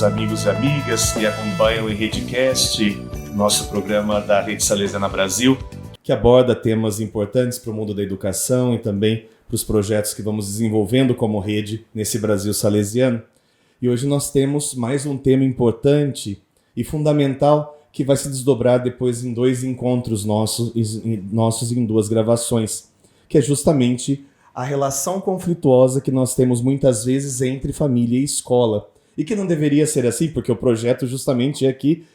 caros amigos e amigas que acompanham o RedeCast, nosso programa da Rede Salesiana Brasil, que aborda temas importantes para o mundo da educação e também para os projetos que vamos desenvolvendo como rede nesse Brasil salesiano. E hoje nós temos mais um tema importante e fundamental que vai se desdobrar depois em 2 encontros nossos em 2 gravações, que é justamente a relação conflituosa que nós temos muitas vezes entre família e escola. E que não deveria ser assim, porque o projeto justamente é que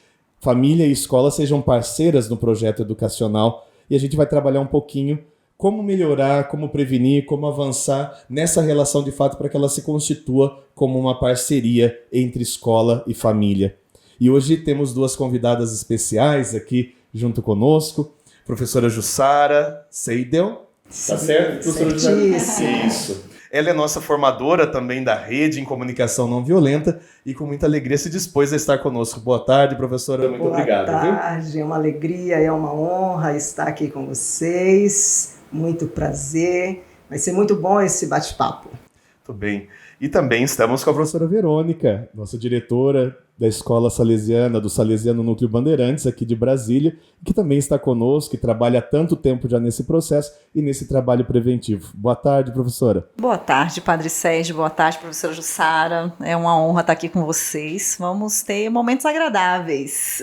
família e escola sejam parceiras no projeto educacional. E a gente vai trabalhar um pouquinho como melhorar, como prevenir, como avançar nessa relação de fato para que ela se constitua como uma parceria entre escola e família. E hoje temos 2 convidadas especiais aqui junto conosco, professora Jussara Seidel. Tá certo? Isso. Ela é nossa formadora também da rede em comunicação não violenta e com muita alegria se dispôs a estar conosco. Boa tarde, professora. Muito obrigado. Boa tarde, é uma alegria, é uma honra estar aqui com vocês. Muito prazer. Vai ser muito bom esse bate-papo. Muito bem. E também estamos com a professora Verônica, nossa diretora da Escola Salesiana, do Salesiano Núcleo Bandeirantes, aqui de Brasília, que também está conosco, que trabalha há tanto tempo já nesse processo e nesse trabalho preventivo. Boa tarde, professora. Boa tarde, Padre Sérgio. Boa tarde, professora Jussara. É uma honra estar aqui com vocês. Vamos ter momentos agradáveis.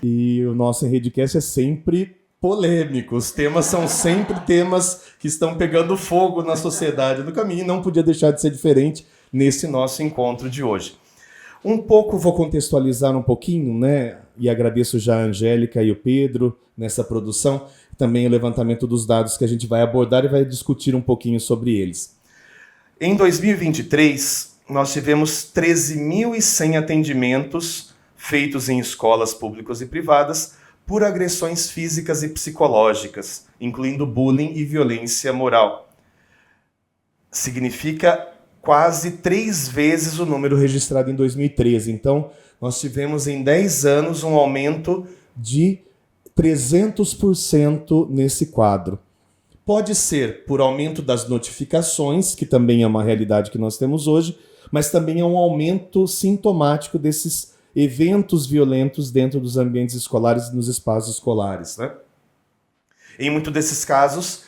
E o nosso RedeCast é sempre polêmico. Os temas são sempre temas que estão pegando fogo na sociedade no caminho e não podia deixar de ser diferente nesse nosso encontro de hoje. Vou contextualizar um pouquinho, né? E agradeço já a Angélica e o Pedro nessa produção, também o levantamento dos dados que a gente vai abordar e vai discutir um pouquinho sobre eles. Em 2023, nós tivemos 13.100 atendimentos feitos em escolas públicas e privadas por agressões físicas e psicológicas, incluindo bullying e violência moral. Significa quase 3 vezes o número registrado em 2013. Então, nós tivemos em 10 anos um aumento de 300% nesse quadro. Pode ser por aumento das notificações, que também é uma realidade que nós temos hoje, mas também é um aumento sintomático desses eventos violentos dentro dos ambientes escolares e nos espaços escolares, né? Em muitos desses casos,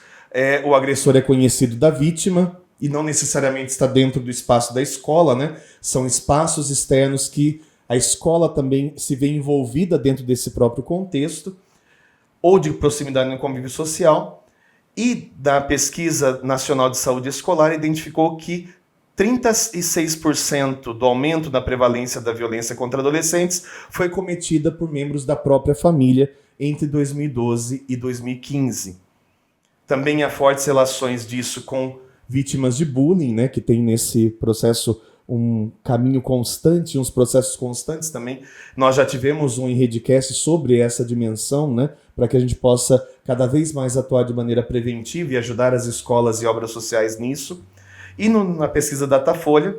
o agressor é conhecido da vítima, e não necessariamente está dentro do espaço da escola, né? São espaços externos que a escola também se vê envolvida dentro desse próprio contexto, ou de proximidade no convívio social. E da Pesquisa Nacional de Saúde Escolar identificou que 36% do aumento da prevalência da violência contra adolescentes foi cometida por membros da própria família entre 2012 e 2015. Também há fortes relações disso com vítimas de bullying, né, que tem nesse processo um caminho constante, uns processos constantes também. Nós já tivemos um RedeCast sobre essa dimensão, né, para que a gente possa cada vez mais atuar de maneira preventiva e ajudar as escolas e obras sociais nisso. E na pesquisa Datafolha,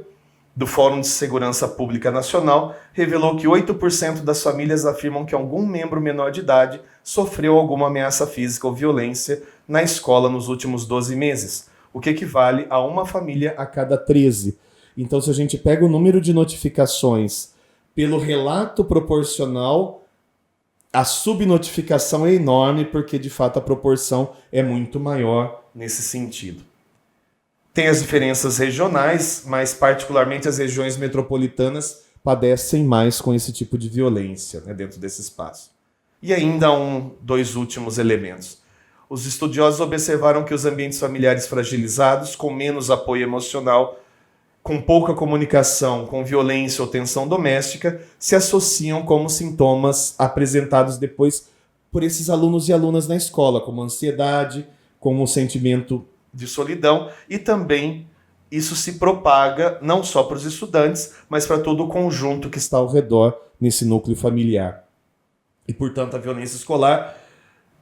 do Fórum de Segurança Pública Nacional, revelou que 8% das famílias afirmam que algum membro menor de idade sofreu alguma ameaça física ou violência na escola nos últimos 12 meses. O que equivale a uma família a cada 13. Então, se a gente pega o número de notificações pelo relato proporcional, a subnotificação é enorme, porque, de fato, a proporção é muito maior nesse sentido. Tem as diferenças regionais, mas, particularmente, as regiões metropolitanas padecem mais com esse tipo de violência, né, dentro desse espaço. E ainda 2 últimos elementos. Os estudiosos observaram que os ambientes familiares fragilizados, com menos apoio emocional, com pouca comunicação, com violência ou tensão doméstica, se associam como sintomas apresentados depois por esses alunos e alunas na escola, como ansiedade, como o sentimento de solidão, e também isso se propaga não só para os estudantes, mas para todo o conjunto que está ao redor nesse núcleo familiar. E, portanto, a violência escolar,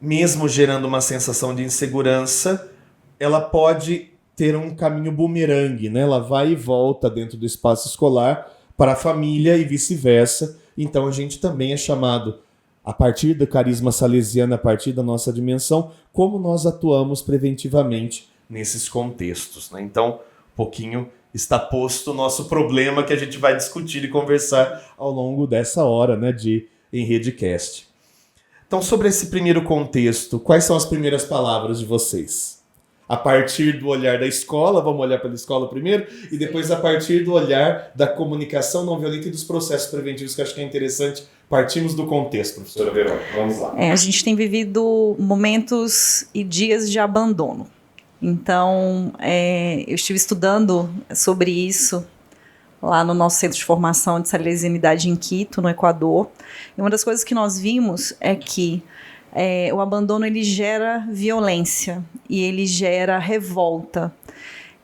mesmo gerando uma sensação de insegurança, ela pode ter um caminho bumerangue, né? Ela vai e volta dentro do espaço escolar para a família e vice-versa. Então a gente também é chamado, a partir do carisma salesiano, a partir da nossa dimensão, como nós atuamos preventivamente nesses contextos, né? Então, um pouquinho está posto o nosso problema que a gente vai discutir e conversar ao longo dessa hora, né, de Em Redecast. Então, sobre esse primeiro contexto, quais são as primeiras palavras de vocês? A partir do olhar da escola, vamos olhar pela escola primeiro, e depois a partir do olhar da comunicação não violenta e dos processos preventivos, que eu acho que é interessante. Partimos do contexto, professora Verônica. Vamos lá. A gente tem vivido momentos e dias de abandono. Então, eu estive estudando sobre isso lá no nosso centro de formação de Salesianidade em Quito, no Equador. E uma das coisas que nós vimos é que o abandono ele gera violência e ele gera revolta.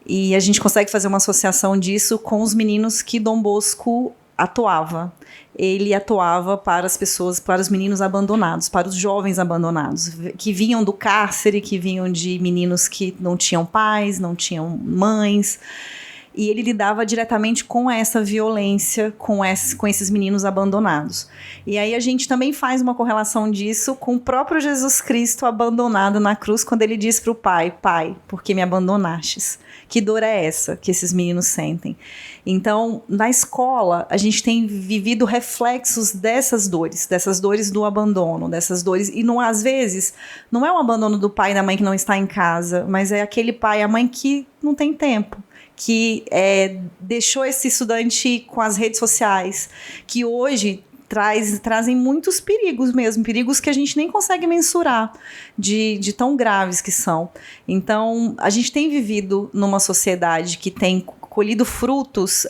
E a gente consegue fazer uma associação disso com os meninos que Dom Bosco atuava. Ele atuava para as pessoas, para os meninos abandonados, para os jovens abandonados, que vinham do cárcere, que vinham de meninos que não tinham pais, não tinham mães. E ele lidava diretamente com essa violência, com esses meninos abandonados. E aí a gente também faz uma correlação disso com o próprio Jesus Cristo abandonado na cruz, quando ele diz para o Pai, Pai, por que me abandonastes? Que dor é essa que esses meninos sentem? Então, na escola, a gente tem vivido reflexos dessas dores do abandono, dessas dores. E não, às vezes, não é o abandono do pai e da mãe que não está em casa, mas é aquele pai e a mãe que não tem tempo, que deixou esse estudante com as redes sociais, que hoje trazem muitos perigos mesmo, perigos que a gente nem consegue mensurar de tão graves que são. Então, a gente tem vivido numa sociedade que tem colhido frutos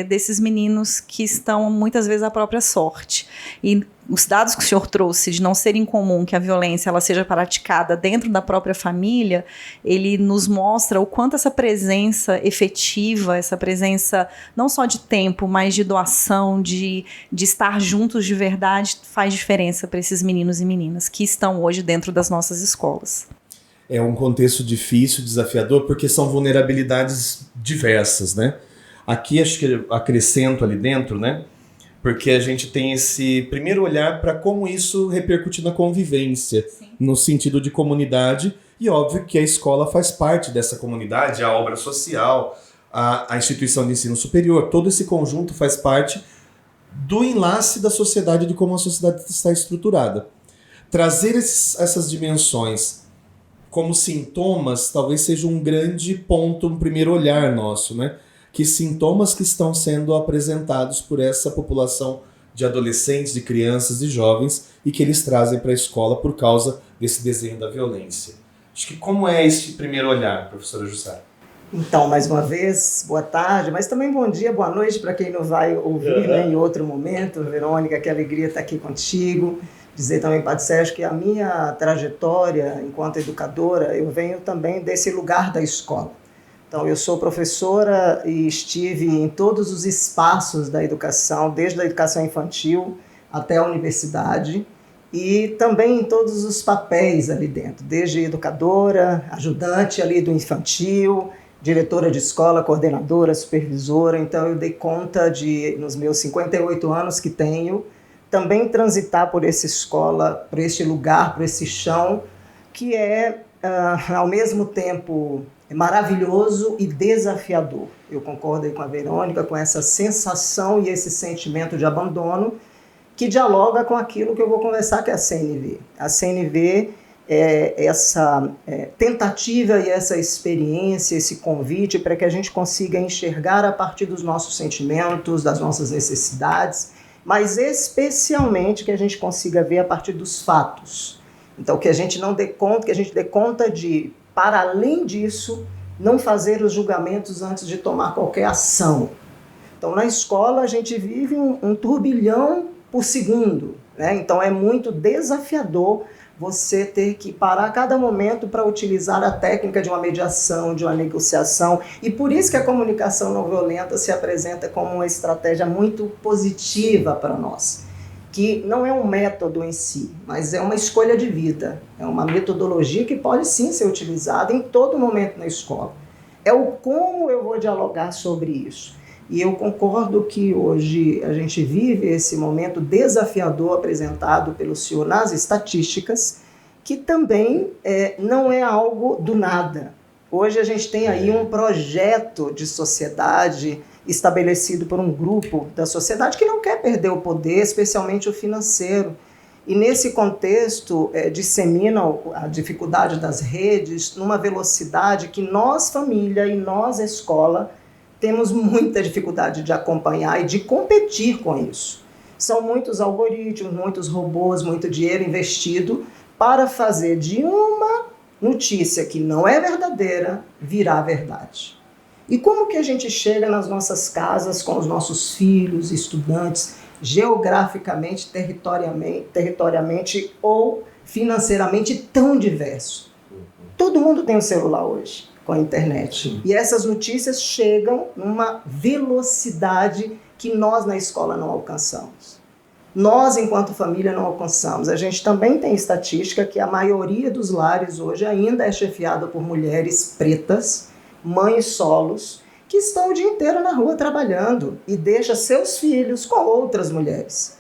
desses meninos que estão muitas vezes à própria sorte. E os dados que o senhor trouxe de não ser incomum que a violência ela seja praticada dentro da própria família, ele nos mostra o quanto essa presença efetiva, essa presença não só de tempo, mas de doação, de estar juntos de verdade, faz diferença para esses meninos e meninas que estão hoje dentro das nossas escolas. É um contexto difícil, desafiador, porque são vulnerabilidades diversas, né? Aqui acho que acrescento ali dentro, né? Porque a gente tem esse primeiro olhar para como isso repercute na convivência, sim, no sentido de comunidade, e óbvio que a escola faz parte dessa comunidade, a obra social, a instituição de ensino superior, todo esse conjunto faz parte do enlace da sociedade, de como a sociedade está estruturada. Trazer essas dimensões como sintomas talvez seja um grande ponto, um primeiro olhar nosso, né? Que sintomas que estão sendo apresentados por essa população de adolescentes, de crianças e jovens e que eles trazem para a escola por causa desse desenho da violência. Acho que como é este primeiro olhar, professora Jussara? Então, mais uma vez, boa tarde, mas também bom dia, boa noite para quem nos vai ouvir né, em outro momento. Verônica, que alegria estar aqui contigo. Dizer também, Padre Sérgio, que a minha trajetória enquanto educadora, eu venho também desse lugar da escola. Então, eu sou professora e estive em todos os espaços da educação, desde a educação infantil até a universidade, e também em todos os papéis ali dentro, desde educadora, ajudante ali do infantil, diretora de escola, coordenadora, supervisora. Então, eu dei conta de, nos meus 58 anos que tenho, também transitar por essa escola, por este lugar, por esse chão, que é, ao mesmo tempo, maravilhoso e desafiador. Eu concordo aí com a Verônica, com essa sensação e esse sentimento de abandono, que dialoga com aquilo que eu vou conversar, que é a CNV. A CNV é essa tentativa e essa experiência, esse convite para que a gente consiga enxergar a partir dos nossos sentimentos, das nossas necessidades, mas especialmente que a gente consiga ver a partir dos fatos. Então, que a gente não dê conta, que a gente dê conta de, para além disso, não fazer os julgamentos antes de tomar qualquer ação. Então, na escola, a gente vive um turbilhão por segundo, né? Então, é muito desafiador você ter que parar a cada momento para utilizar a técnica de uma mediação, de uma negociação. E por isso que a comunicação não violenta se apresenta como uma estratégia muito positiva para nós. Que não é um método em si, mas é uma escolha de vida. É uma metodologia que pode sim ser utilizada em todo momento na escola. É o como eu vou dialogar sobre isso. E eu concordo que hoje a gente vive esse momento desafiador apresentado pelo senhor nas estatísticas, que também não é algo do nada. Hoje a gente tem aí um projeto de sociedade estabelecido por um grupo da sociedade que não quer perder o poder, especialmente o financeiro. E nesse contexto, dissemina a dificuldade das redes numa velocidade que nós, família, e nós, escola, temos muita dificuldade de acompanhar e de competir com isso. São muitos algoritmos, muitos robôs, muito dinheiro investido para fazer de uma notícia que não é verdadeira virar verdade. E como que a gente chega nas nossas casas com os nossos filhos, estudantes, geograficamente, territorialmente ou financeiramente tão diverso? Todo mundo tem um celular hoje, com a internet. Sim. E essas notícias chegam numa velocidade que nós na escola não alcançamos. Nós, enquanto família, não alcançamos. A gente também tem estatística que a maioria dos lares hoje ainda é chefiada por mulheres pretas, mães solos, que estão o dia inteiro na rua trabalhando e deixa seus filhos com outras mulheres.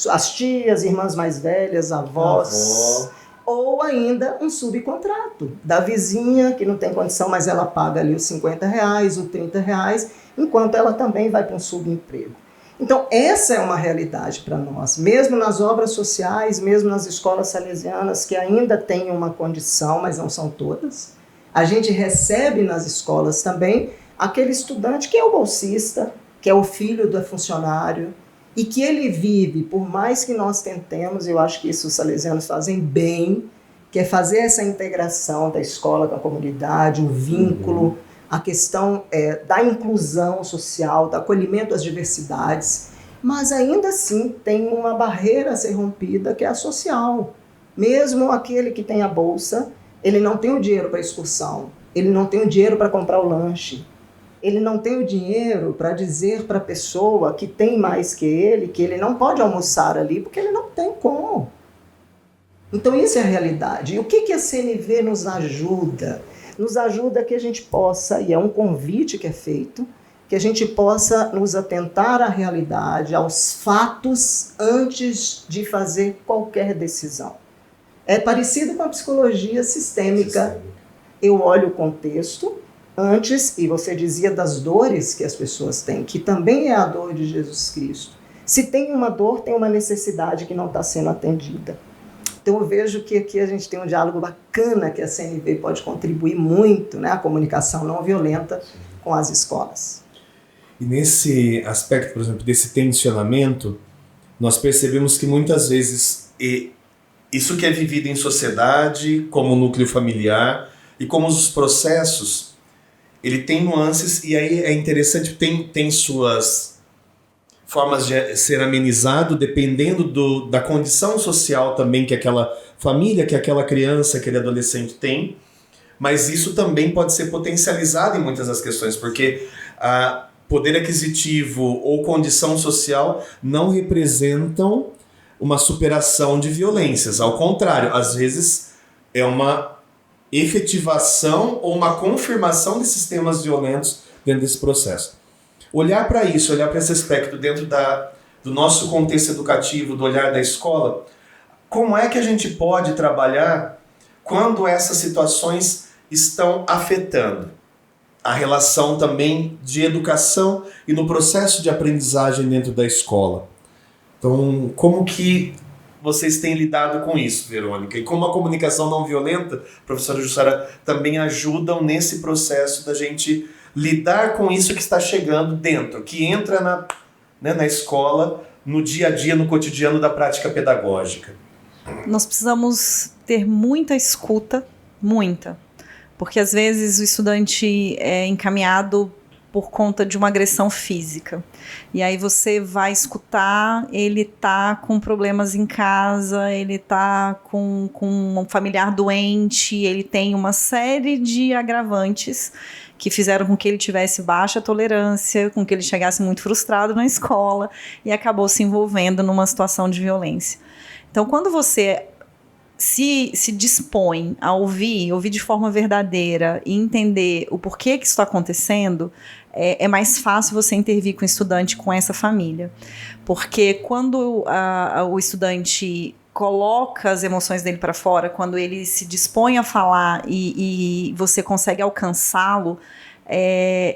As tias, irmãs mais velhas, avós, ou ainda um subcontrato da vizinha que não tem condição, mas ela paga ali os R$50, os R$30, enquanto ela também vai para um subemprego. Então, essa é uma realidade para nós. Mesmo nas obras sociais, mesmo nas escolas salesianas, que ainda têm uma condição, mas não são todas, a gente recebe nas escolas também aquele estudante que é o bolsista, que é o filho do funcionário, e que ele vive, por mais que nós tentemos, eu acho que isso os salesianos fazem bem, que é fazer essa integração da escola com a comunidade, o vínculo, a questão da inclusão social, do acolhimento às diversidades, mas ainda assim tem uma barreira a ser rompida, que é a social. Mesmo aquele que tem a bolsa, ele não tem o dinheiro para a excursão, ele não tem o dinheiro para comprar o lanche, ele não tem o dinheiro para dizer para a pessoa que tem mais que ele não pode almoçar ali, porque ele não tem como. Então isso é a realidade. E o que a CNV nos ajuda? Nos ajuda que a gente possa, e é um convite que é feito, que a gente possa nos atentar à realidade, aos fatos, antes de fazer qualquer decisão. É parecido com a psicologia sistêmica. Eu olho o contexto antes, e você dizia das dores que as pessoas têm, que também é a dor de Jesus Cristo. Se tem uma dor, tem uma necessidade que não está sendo atendida. Então eu vejo que aqui a gente tem um diálogo bacana, que a CNV pode contribuir muito, né, a comunicação não violenta com as escolas. E nesse aspecto, por exemplo, desse tensionamento, nós percebemos que muitas vezes isso que é vivido em sociedade, como núcleo familiar, e como os processos, ele tem nuances, e aí é interessante, tem suas formas de ser amenizado, dependendo da condição social também que aquela família, que aquela criança, aquele adolescente tem, mas isso também pode ser potencializado em muitas das questões, porque poder aquisitivo ou condição social não representam uma superação de violências, ao contrário, às vezes é uma efetivação ou uma confirmação de sistemas violentos dentro desse processo. Olhar para isso, olhar para esse aspecto dentro do nosso contexto educativo, do olhar da escola, como é que a gente pode trabalhar quando essas situações estão afetando a relação também de educação e no processo de aprendizagem dentro da escola? Então, como que vocês têm lidado com isso, Verônica? E como a comunicação não violenta, professora Jussara, também ajudam nesse processo da gente lidar com isso que está chegando dentro, que entra na escola, no dia a dia, no cotidiano da prática pedagógica? Nós precisamos ter muita escuta, muita, porque às vezes o estudante é encaminhado por conta de uma agressão física. E aí você vai escutar, ele tá com problemas em casa, ele tá com um familiar doente, ele tem uma série de agravantes que fizeram com que ele tivesse baixa tolerância, com que ele chegasse muito frustrado na escola e acabou se envolvendo numa situação de violência. Então, quando você se dispõe a ouvir de forma verdadeira e entender o porquê que isso está acontecendo, é mais fácil você intervir com o estudante, com essa família. Porque quando o estudante coloca as emoções dele para fora, quando ele se dispõe a falar e você consegue alcançá-lo,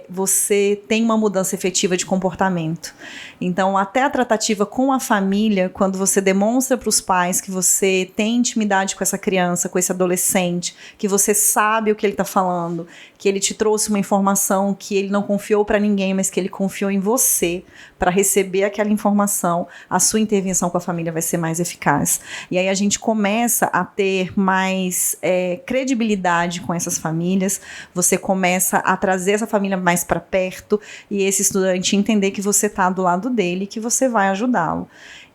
você tem uma mudança efetiva de comportamento. Então, até a tratativa com a família, quando você demonstra para os pais que você tem intimidade com essa criança, com esse adolescente, que você sabe o que ele está falando, que ele te trouxe uma informação que ele não confiou para ninguém, mas que ele confiou em você para receber aquela informação, a sua intervenção com a família vai ser mais eficaz. E aí a gente começa a ter mais credibilidade com essas famílias, você começa a trazer essa família mais para perto e esse estudante entender que você está do lado dele, que você vai ajudá-lo.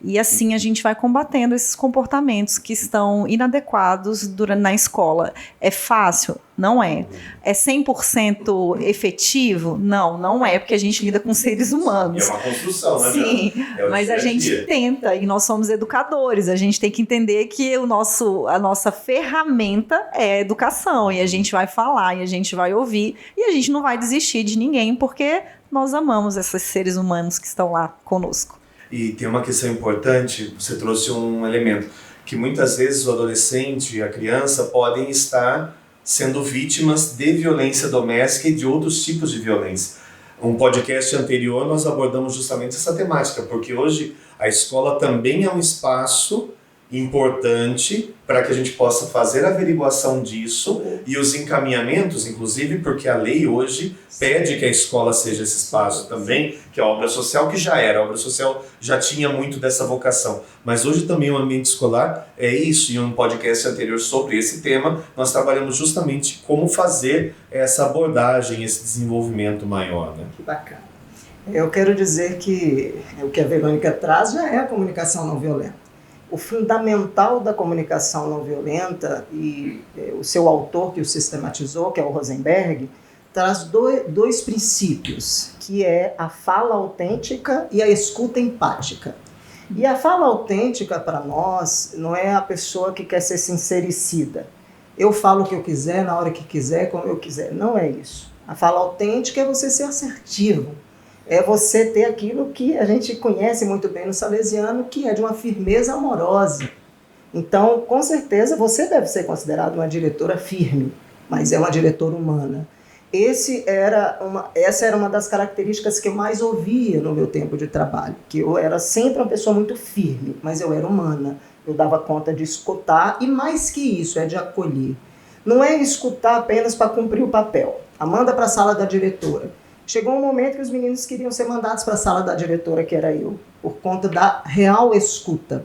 E assim a gente vai combatendo esses comportamentos que estão inadequados na escola. É fácil? Não é. É 100% efetivo? Não, não é, porque a gente lida com seres humanos. E é uma construção, né? Sim, mas a gente tenta, e nós somos educadores, a gente tem que entender que a nossa ferramenta é a educação, e a gente vai falar, e a gente vai ouvir, e a gente não vai desistir de ninguém, porque nós amamos esses seres humanos que estão lá conosco. E tem uma questão importante, você trouxe um elemento, que muitas vezes o adolescente e a criança podem estar sendo vítimas de violência doméstica e de outros tipos de violência. Um podcast anterior nós abordamos justamente essa temática, porque hoje a escola também é um espaço importante para que a gente possa fazer a averiguação disso e os encaminhamentos, inclusive porque a lei hoje pede que a escola seja esse espaço também, que é a obra social, que já era, a obra social já tinha muito dessa vocação, mas hoje também o ambiente escolar é isso. Em um podcast anterior sobre esse tema, nós trabalhamos justamente como fazer essa abordagem, esse desenvolvimento maior, né? Que bacana. Eu quero dizer que o que a Verônica traz já é a comunicação não violenta. O fundamental da comunicação não violenta, e o seu autor que o sistematizou, que é o Rosenberg, traz dois princípios, que é a fala autêntica e a escuta empática. E a fala autêntica, para nós, não é a pessoa que quer ser sincericida. Eu falo o que eu quiser, na hora que quiser, como eu quiser. Não é isso. A fala autêntica é você ser assertivo. É você ter aquilo que a gente conhece muito bem no salesiano, que é de uma firmeza amorosa. Então, com certeza, você deve ser considerada uma diretora firme, mas é uma diretora humana. Essa era uma das características que eu mais ouvia no meu tempo de trabalho, que eu era sempre uma pessoa muito firme, mas eu era humana. Eu dava conta de escutar, e mais que isso, é de acolher. Não é escutar apenas para cumprir o papel. Manda para a sala da diretora. Chegou um momento que os meninos queriam ser mandados para a sala da diretora, que era eu, por conta da real escuta.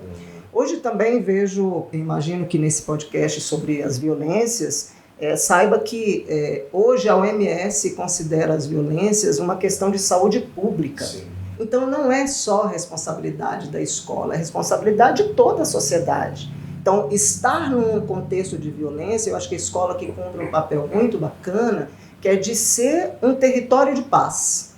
Hoje também imagino que nesse podcast sobre as violências, saiba que hoje a OMS considera as violências uma questão de saúde pública. Sim. Então não é só responsabilidade da escola, é responsabilidade de toda a sociedade. Então, estar num contexto de violência, eu acho que a escola que cumpre um papel muito bacana, que é de ser um território de paz.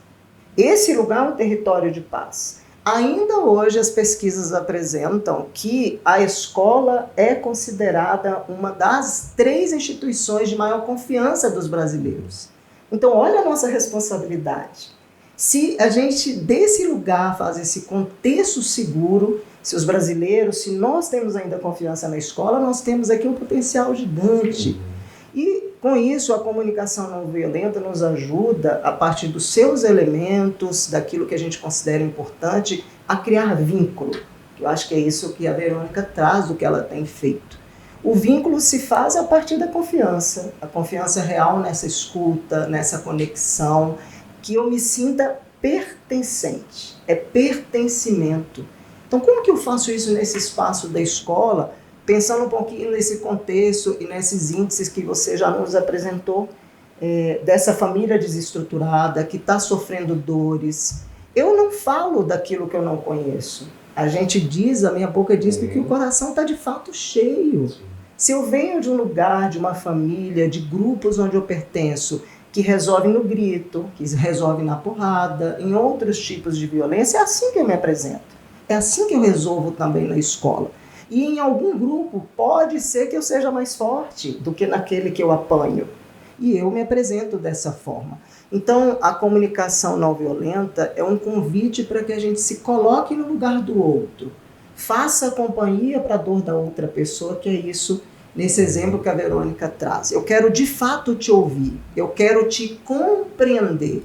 Esse lugar é um território de paz. Ainda hoje as pesquisas apresentam que a escola é considerada uma das 3 instituições de maior confiança dos brasileiros. Então olha a nossa responsabilidade. Se a gente desse lugar faz esse contexto seguro, se os brasileiros, se nós temos ainda confiança na escola, nós temos aqui um potencial gigante. E com isso, a comunicação não violenta nos ajuda, a partir dos seus elementos, daquilo que a gente considera importante, a criar vínculo. Eu acho que é isso que a Verônica traz, do que ela tem feito. O vínculo se faz a partir da confiança, a confiança real nessa escuta, nessa conexão, que eu me sinta pertencente, é pertencimento. Então, como que eu faço isso nesse espaço da escola? Pensando um pouquinho nesse contexto e nesses índices que você já nos apresentou, dessa família desestruturada que está sofrendo dores. Eu não falo daquilo que eu não conheço. A gente diz, a minha boca diz que o coração está de fato cheio. Se eu venho de um lugar, de uma família, de grupos onde eu pertenço, que resolve no grito, que resolve na porrada, em outros tipos de violência, é assim que eu me apresento. É assim que eu resolvo também na escola. E em algum grupo pode ser que eu seja mais forte do que naquele que eu apanho. E eu me apresento dessa forma. Então, a comunicação não violenta é um convite para que a gente se coloque no lugar do outro. faça companhia para a dor da outra pessoa, que é isso, nesse exemplo que a Verônica traz. Eu quero de fato te ouvir, eu quero te compreender.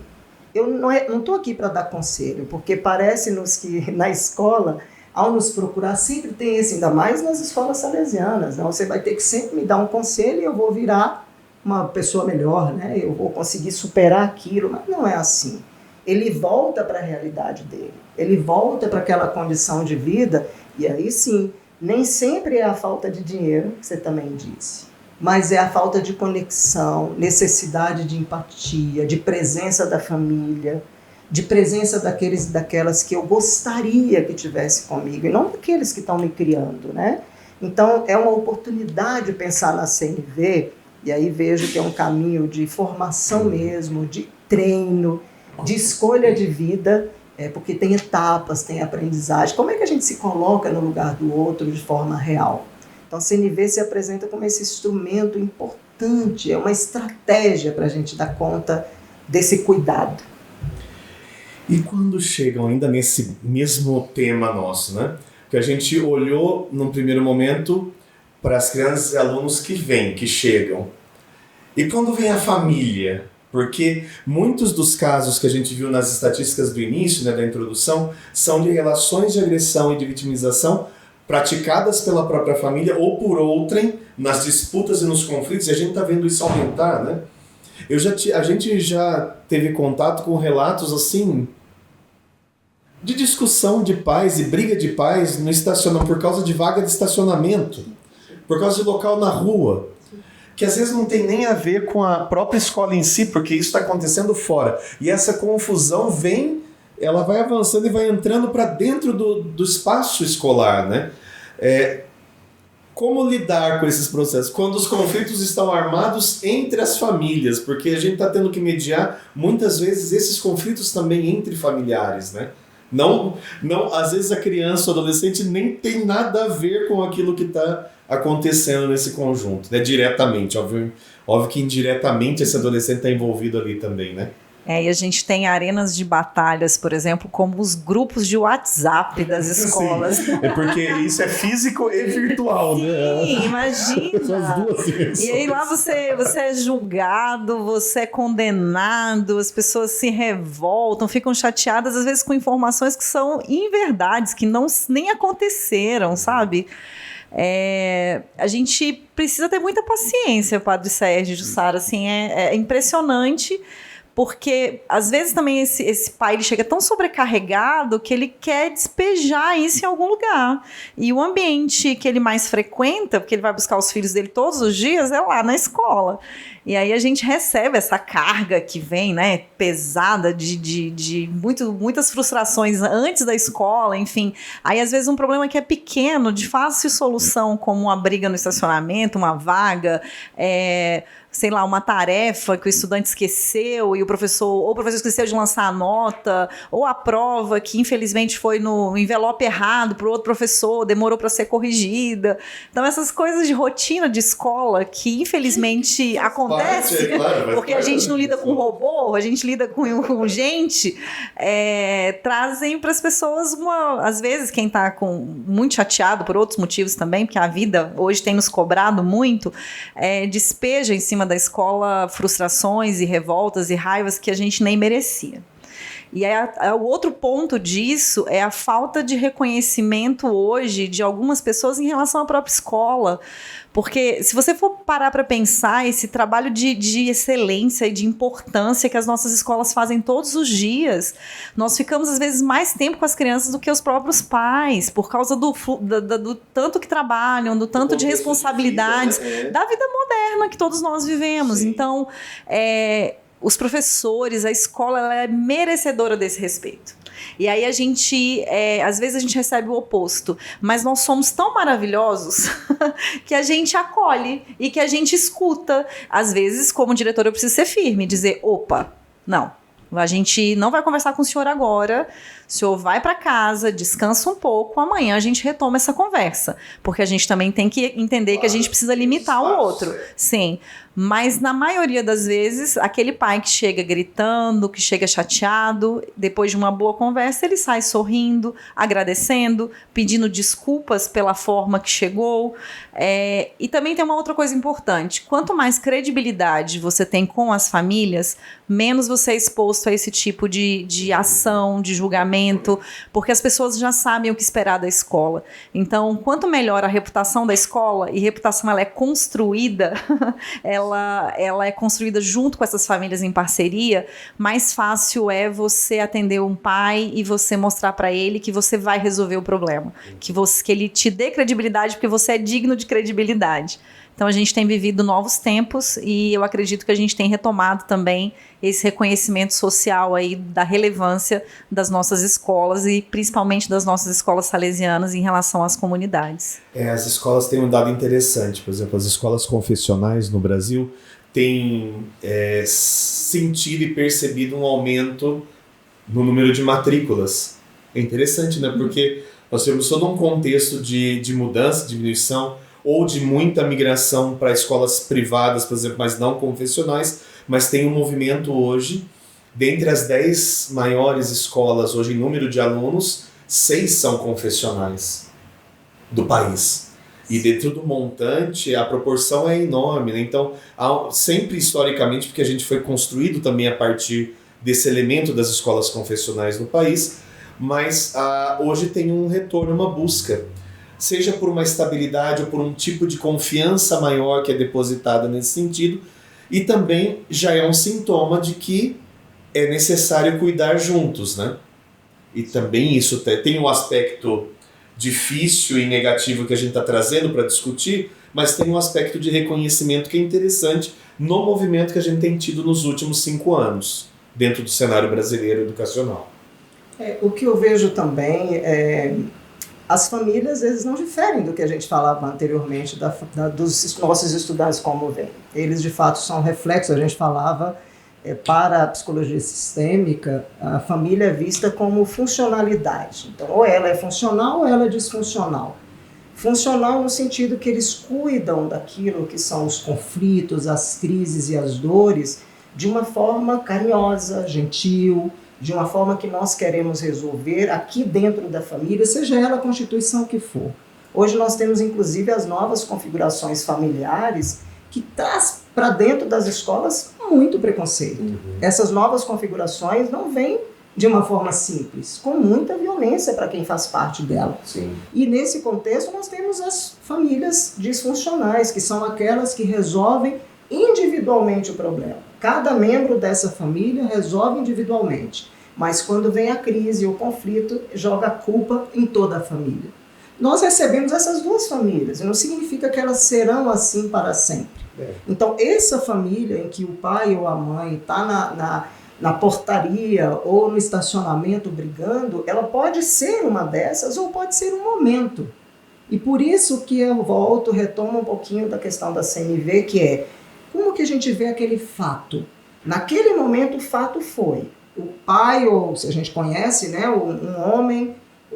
Eu não estou aqui para dar conselho, porque parece-nos que na escola, ao nos procurar, sempre tem esse, ainda mais nas escolas salesianas, né? Você vai ter que sempre me dar um conselho e eu vou virar uma pessoa melhor, né? Eu vou conseguir superar aquilo, mas não é assim. Ele volta para a realidade dele, ele volta para aquela condição de vida, e aí sim, nem sempre é a falta de dinheiro, que você também disse, mas é a falta de conexão, necessidade de empatia, de presença da família, de presença daqueles e daquelas que eu gostaria que tivesse comigo, e não daqueles que estão me criando, né? Então, é uma oportunidade pensar na CNV, e aí vejo que é um caminho de formação mesmo, de treino, de escolha de vida, porque tem etapas, tem aprendizagem. Como é que a gente se coloca no lugar do outro de forma real? Então, a CNV se apresenta como esse instrumento importante, é uma estratégia para a gente dar conta desse cuidado. E quando chegam ainda nesse mesmo tema nosso, né? Que a gente olhou num primeiro momento para as crianças e alunos que vêm, que chegam. E quando vem a família, porque muitos dos casos que a gente viu nas estatísticas do início, né, da introdução, são de relações de agressão e de vitimização praticadas pela própria família ou por outrem nas disputas e nos conflitos, e a gente está vendo isso aumentar, né? A gente já teve contato com relatos assim de discussão de pais e briga de pais no estacionamento por causa de vaga de estacionamento, por causa de local na rua, que às vezes não tem nem a ver com a própria escola em si, porque isso está acontecendo fora. E essa confusão ela vai avançando e vai entrando para dentro do espaço escolar, né? Como lidar com esses processos? Quando os conflitos estão armados entre as famílias, porque a gente está tendo que mediar, muitas vezes, esses conflitos também entre familiares, né? Não, às vezes a criança ou adolescente nem tem nada a ver com aquilo que está acontecendo nesse conjunto, né? Diretamente, óbvio que indiretamente esse adolescente está envolvido ali também, né? E a gente tem arenas de batalhas, por exemplo, como os grupos de WhatsApp das escolas. Sim, porque isso é físico e virtual, sim, né? Sim, imagina. As duas vezes. E aí lá você é julgado, você é condenado, as pessoas se revoltam, ficam chateadas, às vezes com informações que são inverdades, que nem aconteceram, sabe? A gente precisa ter muita paciência, Padre Sérgio Jussara, assim, é impressionante. Porque, às vezes, também esse pai ele chega tão sobrecarregado que ele quer despejar isso em algum lugar. E o ambiente que ele mais frequenta, porque ele vai buscar os filhos dele todos os dias, é lá na escola. E aí a gente recebe essa carga que vem, né, pesada de muitas frustrações antes da escola, enfim. Aí, às vezes, um problema que é pequeno, de fácil solução, como uma briga no estacionamento, uma vaga, sei lá, uma tarefa que o estudante esqueceu e o professor esqueceu de lançar a nota, ou a prova que infelizmente foi no envelope errado para o outro professor, demorou para ser corrigida. Então essas coisas de rotina de escola que infelizmente acontece, claro, porque a gente não lida com robô, a gente lida com gente, trazem para as pessoas às vezes quem está muito chateado por outros motivos também, porque a vida hoje tem nos cobrado muito, despeja em cima da escola frustrações e revoltas e raivas que a gente nem merecia. E o outro ponto disso é a falta de reconhecimento hoje de algumas pessoas em relação à própria escola. Porque se você for parar para pensar esse trabalho de excelência e de importância que as nossas escolas fazem todos os dias, nós ficamos às vezes mais tempo com as crianças do que os próprios pais, por causa do tanto que trabalham, do tanto de responsabilidades, da vida moderna que todos nós vivemos. Sim. Então, os professores, a escola, ela é merecedora desse respeito. E aí a gente, às vezes a gente recebe o oposto, mas nós somos tão maravilhosos que a gente acolhe e que a gente escuta. Às vezes, como diretora, eu preciso ser firme, dizer, opa, não, a gente não vai conversar com o senhor agora, o senhor vai para casa, descansa um pouco, amanhã a gente retoma essa conversa, porque a gente também tem que entender que a gente precisa limitar o outro. Sim, Mas na maioria das vezes, aquele pai que chega gritando, que chega chateado, depois de uma boa conversa, ele sai sorrindo, agradecendo, pedindo desculpas pela forma que chegou. E também tem uma outra coisa importante: quanto mais credibilidade você tem com as famílias, menos você é exposto a esse tipo de ação, de julgamento, porque as pessoas já sabem o que esperar da escola. Então, quanto melhor a reputação da escola, e reputação ela é construída, ela é construída junto com essas famílias em parceria, mais fácil é você atender um pai e você mostrar para ele que você vai resolver o problema, que ele te dê credibilidade porque você é digno de credibilidade. Então a gente tem vivido novos tempos e eu acredito que a gente tem retomado também esse reconhecimento social aí da relevância das nossas escolas e principalmente das nossas escolas salesianas em relação às comunidades. As escolas têm um dado interessante. Por exemplo, as escolas confessionais no Brasil têm sentido e percebido um aumento no número de matrículas. É interessante, né? Porque nós temos todo um contexto de mudança, diminuição, ou de muita migração para escolas privadas, por exemplo, mas não confessionais, mas tem um movimento hoje, dentre as 10 maiores escolas hoje em número de alunos, 6 são confessionais do país. E dentro do montante, a proporção é enorme, né? Então, sempre historicamente, porque a gente foi construído também a partir desse elemento das escolas confessionais no país, mas hoje tem um retorno, uma busca, seja por uma estabilidade ou por um tipo de confiança maior que é depositada nesse sentido, e também já é um sintoma de que é necessário cuidar juntos, né? E também isso tem um aspecto difícil e negativo que a gente está trazendo para discutir, mas tem um aspecto de reconhecimento que é interessante no movimento que a gente tem tido nos últimos 5 anos, dentro do cenário brasileiro educacional. O que eu vejo também as famílias, às vezes, não diferem do que a gente falava anteriormente dos nossos estudantes como vêm. Eles, de fato, são reflexos. A gente falava, para a psicologia sistêmica, a família é vista como funcionalidade. Então, ou ela é funcional ou ela é disfuncional. Funcional no sentido que eles cuidam daquilo que são os conflitos, as crises e as dores de uma forma carinhosa, gentil, de uma forma que nós queremos resolver aqui dentro da família, seja ela a constituição que for. Hoje nós temos, inclusive, as novas configurações familiares que traz para dentro das escolas muito preconceito. Uhum. Essas novas configurações não vêm de uma forma simples, com muita violência para quem faz parte dela. Sim. E nesse contexto nós temos as famílias disfuncionais, que são aquelas que resolvem individualmente o problema. Cada membro dessa família resolve individualmente, mas quando vem a crise e o conflito, joga a culpa em toda a família. Nós recebemos essas duas famílias, e não significa que elas serão assim para sempre. Então, essa família em que o pai ou a mãe está na portaria ou no estacionamento brigando, ela pode ser uma dessas ou pode ser um momento. E por isso que eu retomo um pouquinho da questão da CNV, que é como que a gente vê aquele fato? Naquele momento o fato foi o pai, ou se a gente conhece, né, um homem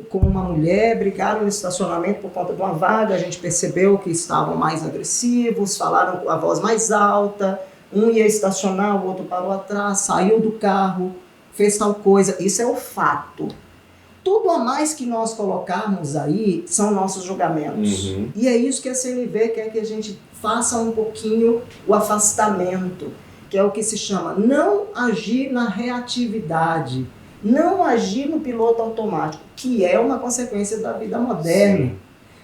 com uma mulher brigaram no estacionamento por conta de uma vaga, a gente percebeu que estavam mais agressivos, falaram com a voz mais alta, um ia estacionar, o outro parou atrás, saiu do carro, fez tal coisa. Isso é o fato. Tudo a mais que nós colocarmos aí são nossos julgamentos. Uhum. E é isso que a CNV quer que a gente faça um pouquinho o afastamento, que é o que se chama não agir na reatividade, não agir no piloto automático, que é uma consequência da vida moderna. Sim.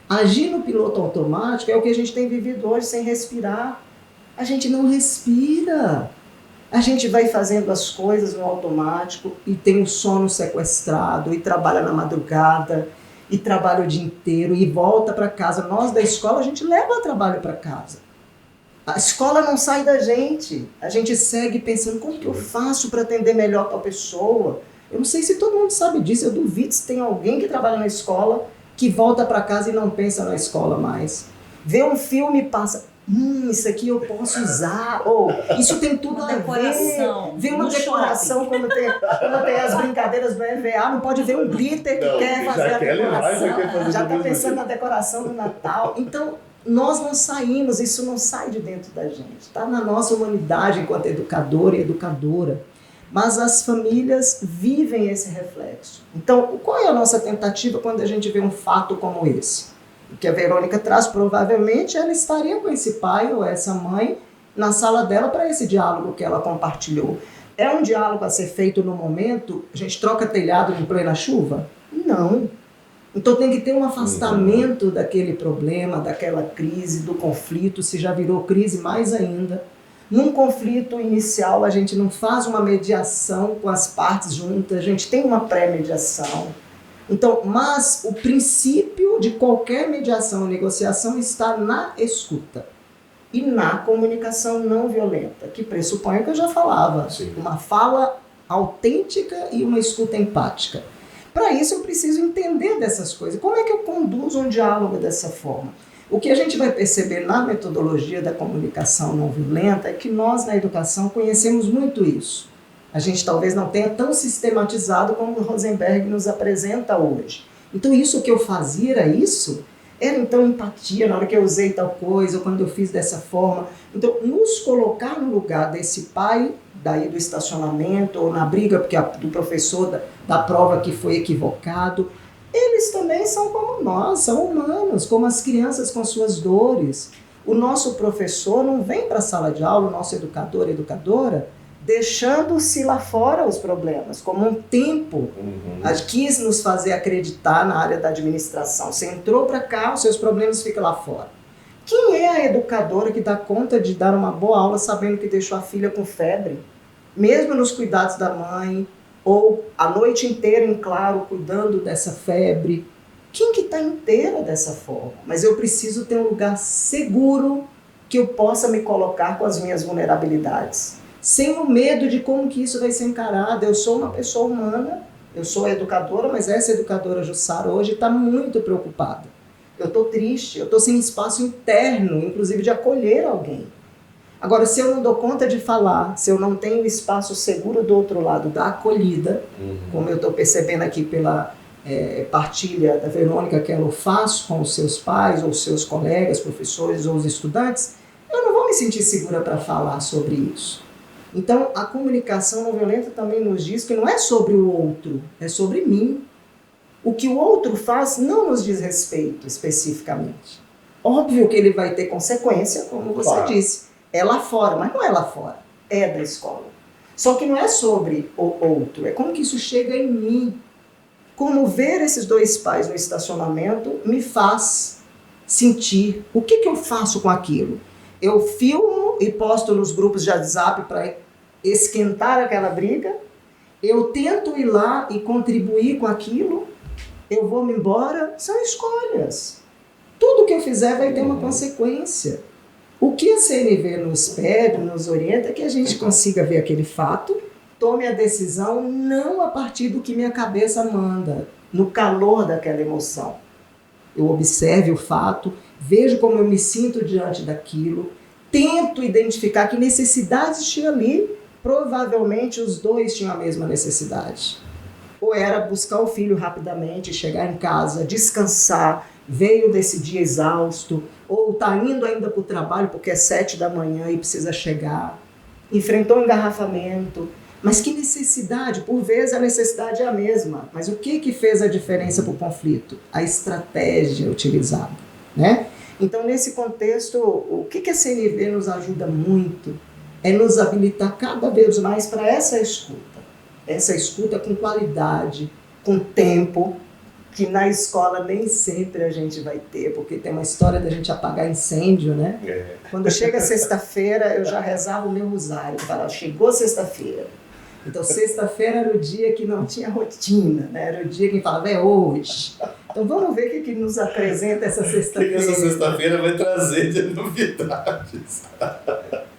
Agir no piloto automático é o que a gente tem vivido hoje sem respirar. A gente não respira. A gente vai fazendo as coisas no automático e tem o sono sequestrado e trabalha na madrugada e trabalha o dia inteiro e volta para casa. Nós da escola, a gente leva o trabalho para casa. A escola não sai da gente. A gente segue pensando, como que eu faço para atender melhor tal pessoa? Eu não sei se todo mundo sabe disso. Eu duvido se tem alguém que trabalha na escola que volta para casa e não pensa na escola mais. Vê um filme e passa... isso aqui eu posso usar, ou isso tem tudo a ver. Vê uma decoração quando tem as brincadeiras do EVA, não pode ver um glitter que quer fazer a decoração. Já está pensando na decoração do Natal. Então, nós não saímos, isso não sai de dentro da gente, está na nossa humanidade enquanto educador e educadora, mas as famílias vivem esse reflexo. Então, qual é a nossa tentativa quando a gente vê um fato como esse? O que a Verônica traz, provavelmente, ela estaria com esse pai ou essa mãe na sala dela para esse diálogo que ela compartilhou. É um diálogo a ser feito no momento, a gente troca telhado em plena chuva? Não. Então tem que ter um afastamento daquele problema, daquela crise, do conflito, se já virou crise, mais ainda. Num conflito inicial, a gente não faz uma mediação com as partes juntas, a gente tem uma pré-mediação. Então, mas o princípio de qualquer mediação ou negociação está na escuta e na comunicação não violenta, que pressupõe o que eu já falava, uma fala autêntica e uma escuta empática. Para isso eu preciso entender dessas coisas. Como é que eu conduzo um diálogo dessa forma? O que a gente vai perceber na metodologia da comunicação não violenta é que nós na educação conhecemos muito isso. A gente talvez não tenha tão sistematizado como o Rosenberg nos apresenta hoje. Então isso que eu fazia era isso? Era então empatia na hora que eu usei tal coisa, ou quando eu fiz dessa forma. Então nos colocar no lugar desse pai daí do estacionamento, ou na briga porque do professor da prova que foi equivocado, eles também são como nós, são humanos, como as crianças com suas dores. O nosso professor não vem para a sala de aula, o nosso educador e educadora, deixando-se lá fora os problemas, como um tempo. Quis nos fazer acreditar na área da administração. Você entrou para cá, os seus problemas ficam lá fora. Quem é a educadora que dá conta de dar uma boa aula sabendo que deixou a filha com febre? Mesmo nos cuidados da mãe, ou a noite inteira em claro, cuidando dessa febre. Quem que está inteira dessa forma? Mas eu preciso ter um lugar seguro que eu possa me colocar com as minhas vulnerabilidades. Sem o medo de como que isso vai ser encarado. Eu sou uma pessoa humana, eu sou educadora, mas essa educadora Jussara hoje está muito preocupada. Eu estou triste, eu estou sem espaço interno, inclusive de acolher alguém. Agora, se eu não dou conta de falar, se eu não tenho espaço seguro do outro lado da acolhida, como eu estou percebendo aqui pela partilha da Verônica que ela faz com os seus pais, ou seus colegas, professores ou os estudantes, eu não vou me sentir segura para falar sobre isso. Então, a comunicação não violenta também nos diz que não é sobre o outro, é sobre mim. O que o outro faz não nos diz respeito especificamente. Óbvio que ele vai ter consequência, como você disse. É lá fora, mas não é lá fora, é da escola. Só que não é sobre o outro, é como que isso chega em mim. Como ver esses dois pais no estacionamento me faz sentir o que eu faço com aquilo. Eu filmo e posto nos grupos de WhatsApp para esquentar aquela briga, eu tento ir lá e contribuir com aquilo, eu vou me embora, são escolhas. Tudo que eu fizer vai ter uma consequência. O que a CNV nos pede, nos orienta, é que a gente consiga ver aquele fato, tome a decisão não a partir do que minha cabeça manda, no calor daquela emoção. Eu observe o fato, vejo como eu me sinto diante daquilo, tento identificar que necessidades tinha ali, provavelmente os dois tinham a mesma necessidade. Ou era buscar o filho rapidamente, chegar em casa, descansar, veio desse dia exausto, ou está indo ainda para o trabalho porque é 7 da manhã e precisa chegar, enfrentou um engarrafamento, mas que necessidade? Por vezes a necessidade é a mesma, mas o que fez a diferença para o conflito? A estratégia utilizada, né? Então, nesse contexto, o que a CNV nos ajuda muito é nos habilitar cada vez mais para essa escuta com qualidade, com tempo, que na escola nem sempre a gente vai ter, porque tem uma história da gente apagar incêndio, né? Quando chega sexta-feira, eu já rezava o meu rosário, falava, chegou sexta-feira. Então, sexta-feira era o dia que não tinha rotina, né? Era o dia que falava, é hoje. Então, vamos ver o que nos apresenta essa sexta-feira. Essa sexta-feira vai trazer de novidades.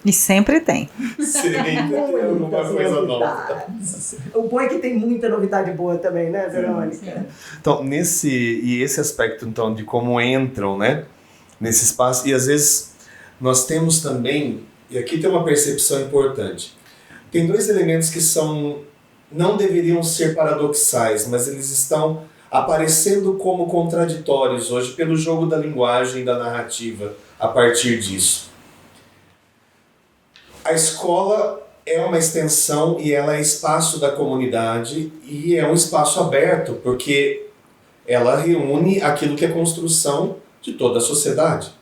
E sempre tem. Sempre tem alguma coisa nova. O bom é que tem muita novidade boa também, né, Verônica? Então, esse aspecto, então, de como entram, né, nesse espaço, e às vezes nós temos também, e aqui tem uma percepção importante, tem dois elementos que não deveriam ser paradoxais, mas eles estão aparecendo como contraditórios hoje pelo jogo da linguagem e da narrativa a partir disso. A escola é uma extensão e ela é espaço da comunidade e é um espaço aberto, porque ela reúne aquilo que é construção de toda a sociedade.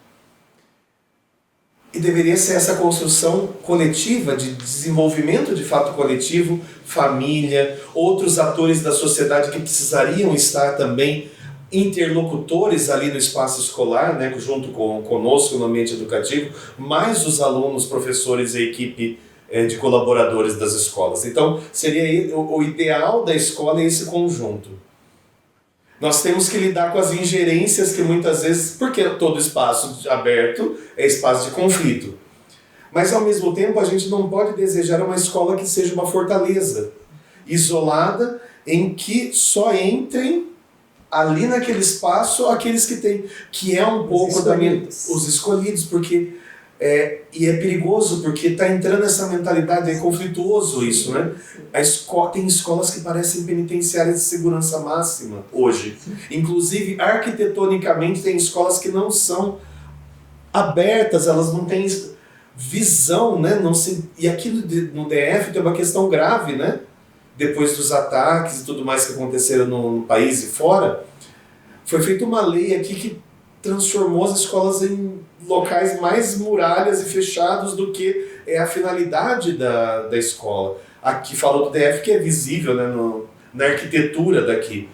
E deveria ser essa construção coletiva, de desenvolvimento de fato coletivo, família, outros atores da sociedade que precisariam estar também interlocutores ali no espaço escolar, né, junto conosco no ambiente educativo, mais os alunos, professores e equipe de colaboradores das escolas. Então, seria o ideal da escola é esse conjunto. Nós temos que lidar com as ingerências que muitas vezes, porque todo espaço aberto é espaço de conflito. Mas, ao mesmo tempo, a gente não pode desejar uma escola que seja uma fortaleza, isolada, em que só entrem ali naquele espaço aqueles que têm, que é um pouco os escolhidos, porque e é perigoso, porque está entrando essa mentalidade, é conflituoso isso, né? Tem escolas que parecem penitenciárias de segurança máxima hoje. Inclusive, arquitetonicamente, tem escolas que não são abertas, elas não têm visão, né? E aqui no DF tem uma questão grave, né? Depois dos ataques e tudo mais que aconteceram no país e fora, foi feita uma lei aqui que transformou as escolas em locais mais muralhas e fechados do que é a finalidade da escola. Aqui falou do DF que é visível, né, na arquitetura daqui.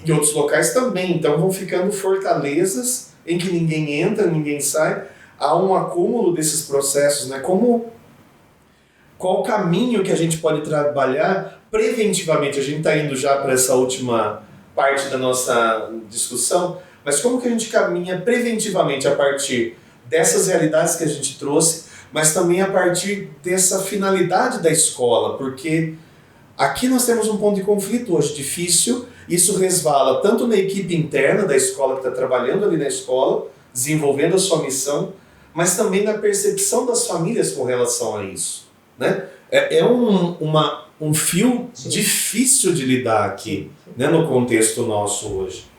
E outros locais também, então vão ficando fortalezas em que ninguém entra, ninguém sai. Há um acúmulo desses processos, né? Qual o caminho que a gente pode trabalhar preventivamente? A gente está indo já para essa última parte da nossa discussão, mas como que a gente caminha preventivamente a partir dessas realidades que a gente trouxe, mas também a partir dessa finalidade da escola, porque aqui nós temos um ponto de conflito hoje difícil, isso resvala tanto na equipe interna da escola que está trabalhando ali na escola, desenvolvendo a sua missão, mas também na percepção das famílias com relação a isso, né? É um fio difícil de lidar aqui, né, no contexto nosso hoje.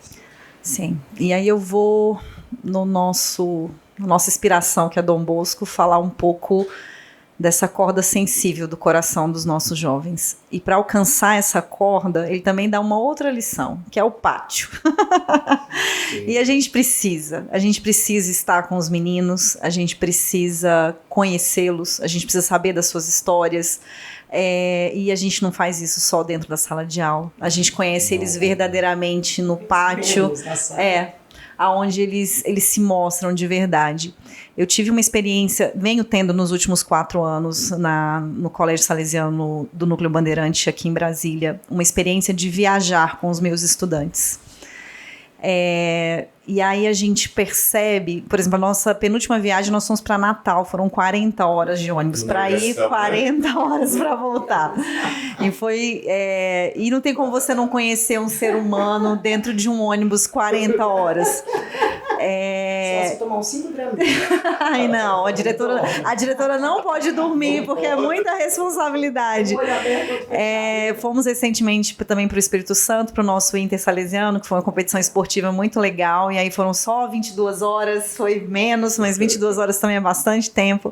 Sim, e aí eu vou no nossa inspiração, que é Dom Bosco, falar um pouco dessa corda sensível do coração dos nossos jovens. E para alcançar essa corda, ele também dá uma outra lição, que é o pátio. E a gente precisa estar com os meninos, a gente precisa conhecê-los, a gente precisa saber das suas histórias, e a gente não faz isso só dentro da sala de aula. A gente conhece eles verdadeiramente no pátio, aonde eles se mostram de verdade. Eu tive uma experiência, venho tendo nos últimos 4 anos no Colégio Salesiano do Núcleo Bandeirante aqui em Brasília, uma experiência de viajar com os meus estudantes. E aí a gente percebe, por exemplo, a nossa penúltima viagem nós fomos para Natal, foram 40 horas de ônibus para ir, 40 horas para voltar. E não tem como você não conhecer um ser humano dentro de um ônibus 40 horas. Só se tomar uns 5 gramas. Ai, não, a diretora não pode dormir, porque é muita responsabilidade. Fomos recentemente também para o Espírito Santo, para o nosso Inter Salesiano, que foi uma competição esportiva muito legal, e aí foram só 22 horas, foi menos, mas 22 horas também é bastante tempo.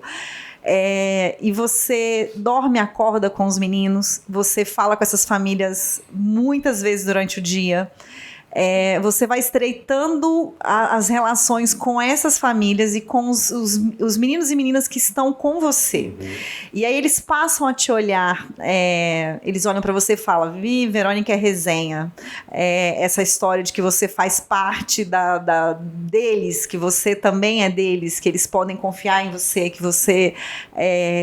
E você dorme, acorda com os meninos, você fala com essas famílias muitas vezes durante o dia. Você vai estreitando as relações com essas famílias e com os meninos e meninas que estão com você. E aí eles passam a te olhar, eles olham para você e falam: Verônica é resenha. Essa história de que você faz parte deles, que você também é deles, que eles podem confiar em você, que você,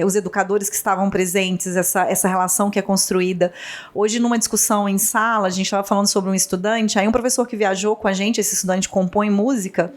os educadores que estavam presentes, essa relação que é construída. Hoje, numa discussão em sala, a gente estava falando sobre um estudante, aí um professor que viajou com a gente, esse estudante compõe música,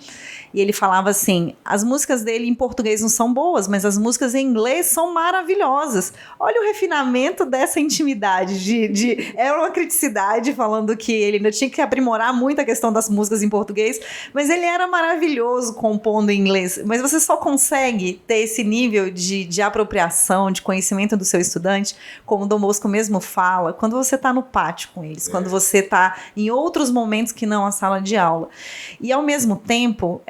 e ele falava assim, as músicas dele em português não são boas, mas as músicas em inglês são maravilhosas. Olha o refinamento dessa intimidade, era uma criticidade falando que ele ainda tinha que aprimorar muito a questão das músicas em português, mas ele era maravilhoso compondo em inglês. Mas você só consegue ter esse nível de apropriação, de conhecimento do seu estudante, como o Dom Bosco mesmo fala, quando você está no pátio com eles, quando você está em outros momentos que não a sala de aula. E ao mesmo tempo,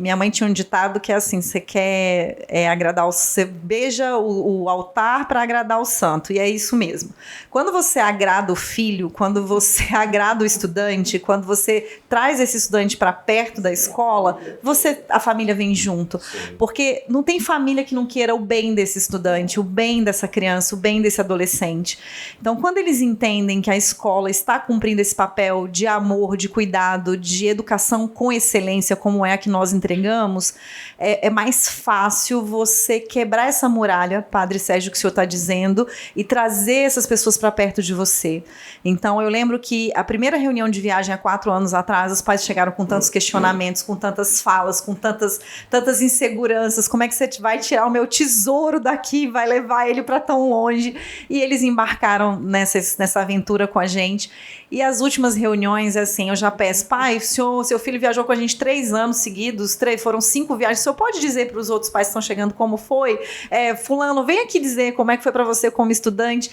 minha mãe tinha um ditado que é assim, você quer agradar, você beija o altar para agradar o santo, e é isso mesmo. Quando você agrada o filho, quando você agrada o estudante, quando você traz esse estudante para perto da escola, a família vem junto. Sim. Porque não tem família que não queira o bem desse estudante, o bem dessa criança, o bem desse adolescente. Então, quando eles entendem que a escola está cumprindo esse papel de amor, de cuidado, de educação com excelência, como é a que nós entregamos, é mais fácil você quebrar essa muralha, Padre Sérgio, que o senhor está dizendo, e trazer essas pessoas para perto de você. Então, eu lembro que a primeira reunião de viagem há 4 anos atrás, os pais chegaram com tantos questionamentos, com tantas falas, com tantas inseguranças. Como é que você vai tirar o meu tesouro daqui, vai levar ele para tão longe? E eles embarcaram nessa aventura com a gente. E as últimas reuniões, assim, eu já peço, pai, seu filho viajou com a gente 3 anos seguidos, foram 5 viagens, o senhor pode dizer para os outros pais que estão chegando como foi? Fulano, vem aqui dizer como é que foi para você como estudante.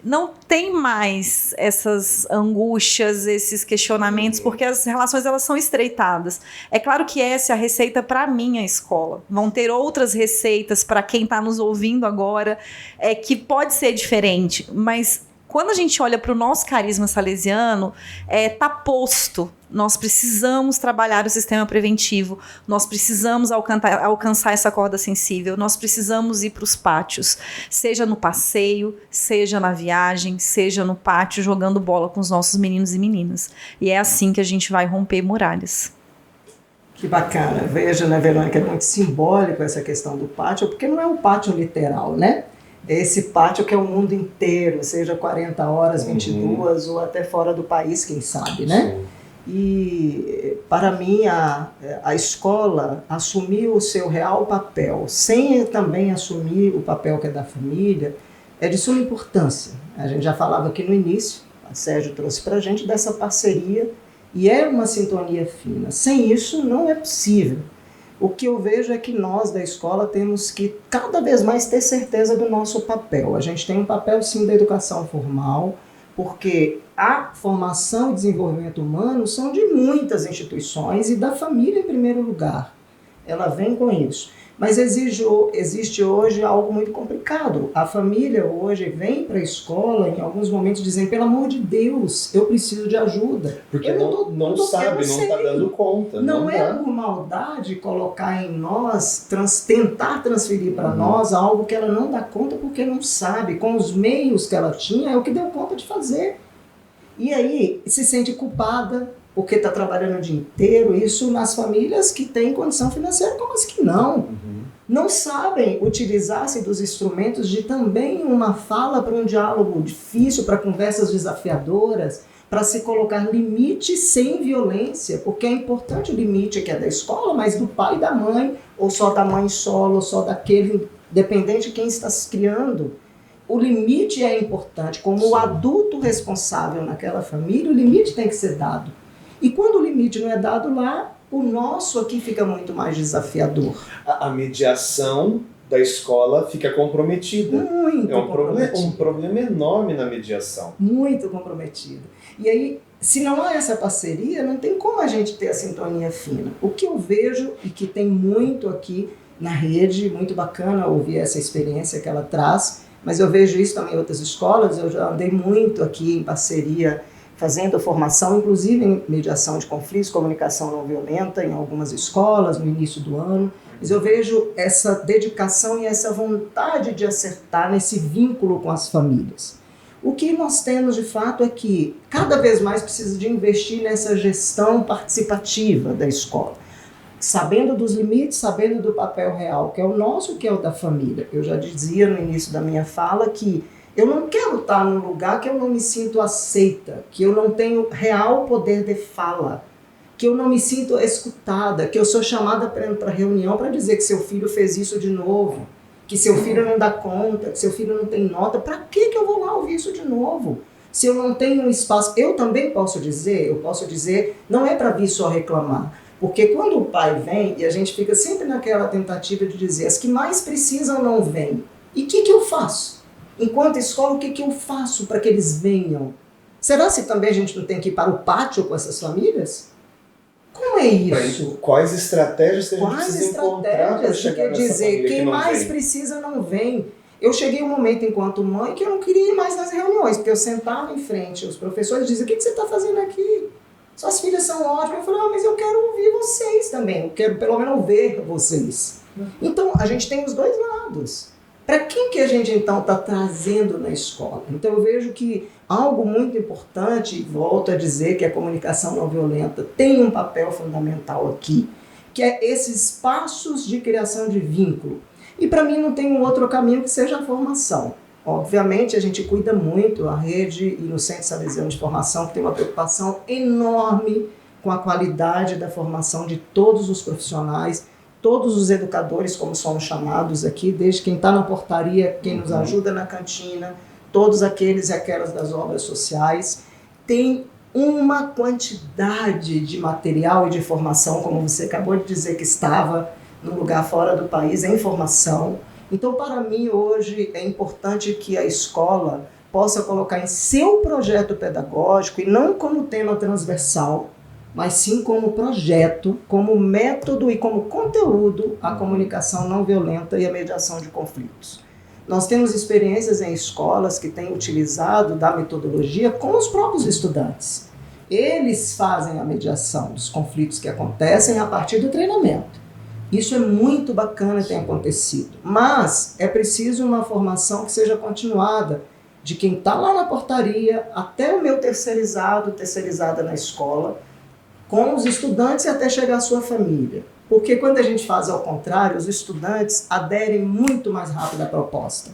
Não tem mais essas angústias, esses questionamentos, porque as relações elas são estreitadas. É claro que essa é a receita para a minha escola. Vão ter outras receitas para quem está nos ouvindo agora, que pode ser diferente, mas quando a gente olha para o nosso carisma salesiano, está posto. Nós precisamos trabalhar o sistema preventivo, nós precisamos alcançar essa corda sensível, nós precisamos ir para os pátios, seja no passeio, seja na viagem, seja no pátio, jogando bola com os nossos meninos e meninas. E é assim que a gente vai romper muralhas. Que bacana. Veja, né, Verônica, é muito simbólico essa questão do pátio, porque não é um pátio literal, né? É esse pátio que é o mundo inteiro, seja 40 horas, 22, ou até fora do país, quem sabe, né? Sim. E para mim a escola assumiu o seu real papel, sem também assumir o papel que é da família, é de suma importância. A gente já falava aqui no início, a Sérgio trouxe para a gente dessa parceria, e é uma sintonia fina. Sem isso não é possível. O que eu vejo é que nós da escola temos que cada vez mais ter certeza do nosso papel. A gente tem um papel sim da educação formal, porque a formação e desenvolvimento humano são de muitas instituições e da família em primeiro lugar. Ela vem com isso. Mas existe hoje algo muito complicado. A família hoje vem para a escola em alguns momentos dizendo, pelo amor de Deus, eu preciso de ajuda. Porque não sabe, não está dando conta. Não é por maldade colocar em nós, tentar transferir para nós algo que ela não dá conta porque não sabe. Com os meios que ela tinha, é o que deu conta de fazer. E aí se sente culpada porque está trabalhando o dia inteiro, isso nas famílias que têm condição financeira, como as que não. Não sabem utilizar-se dos instrumentos de também uma fala para um diálogo difícil, para conversas desafiadoras, para se colocar limite sem violência, porque é importante o limite que é da escola, mas do pai e da mãe, ou só da mãe solo, ou só daquele, dependente de quem está se criando. O limite é importante, como o adulto responsável naquela família, o limite tem que ser dado. E quando o limite não é dado lá, o nosso aqui fica muito mais desafiador. A mediação da escola fica comprometida. Muito comprometida. Um problema enorme na mediação. Muito comprometida. E aí, se não há essa parceria, não tem como a gente ter a sintonia fina. O que eu vejo, e que tem muito aqui na rede, muito bacana ouvir essa experiência que ela traz, mas eu vejo isso também em outras escolas, eu já andei muito aqui em parceria, fazendo formação, inclusive em mediação de conflitos, comunicação não violenta, em algumas escolas, no início do ano. Mas eu vejo essa dedicação e essa vontade de acertar nesse vínculo com as famílias. O que nós temos, de fato, é que cada vez mais precisa de investir nessa gestão participativa da escola, sabendo dos limites, sabendo do papel real, que é o nosso, que é o da família. Eu já dizia no início da minha fala que Eu não quero estar num lugar que eu não me sinto aceita, que eu não tenho real poder de fala, que eu não me sinto escutada, que eu sou chamada para reunião para dizer que seu filho fez isso de novo, que seu filho não dá conta, que seu filho não tem nota. Para que eu vou lá ouvir isso de novo? Se eu não tenho um espaço, eu também posso dizer, não é para vir só reclamar. Porque quando o pai vem, e a gente fica sempre naquela tentativa de dizer, as que mais precisam não vêm. E o que eu faço? Enquanto escola, o que eu faço para que eles venham? Será se também a gente não tem que ir para o pátio com essas famílias? Como é isso? Quais estratégias que a gente precisa encontrar para chegar nessa dizer, quem mais vem? Precisa não vem. Eu cheguei um momento enquanto mãe que eu não queria ir mais nas reuniões, porque eu sentava em frente, os professores diziam, o que você está fazendo aqui? Suas filhas são ótimas. Eu falei, mas eu quero ouvir vocês também, eu quero pelo menos ver vocês. Então, a gente tem os dois lados. Para quem que a gente então está trazendo na escola? Então eu vejo que algo muito importante, volto a dizer que a comunicação não violenta tem um papel fundamental aqui, que é esses passos de criação de vínculo. E para mim não tem um outro caminho que seja a formação. Obviamente a gente cuida muito, a rede e no Centro Salesiano de Formação, que tem uma preocupação enorme com a qualidade da formação de todos os profissionais, todos os educadores, como somos chamados aqui, desde quem está na portaria, quem nos ajuda na cantina, todos aqueles e aquelas das obras sociais, tem uma quantidade de material e de formação, como você acabou de dizer que estava num lugar fora do país, em formação. Então, para mim, hoje, é importante que a escola possa colocar em seu projeto pedagógico, e não como tema transversal, mas sim como projeto, como método e como conteúdo, a comunicação não violenta e a mediação de conflitos. Nós temos experiências em escolas que têm utilizado da metodologia com os próprios estudantes. Eles fazem a mediação dos conflitos que acontecem a partir do treinamento. Isso é muito bacana ter acontecido, mas é preciso uma formação que seja continuada, de quem está lá na portaria até o meu terceirizada na escola, com os estudantes e até chegar à sua família. Porque quando a gente faz ao contrário, os estudantes aderem muito mais rápido à proposta.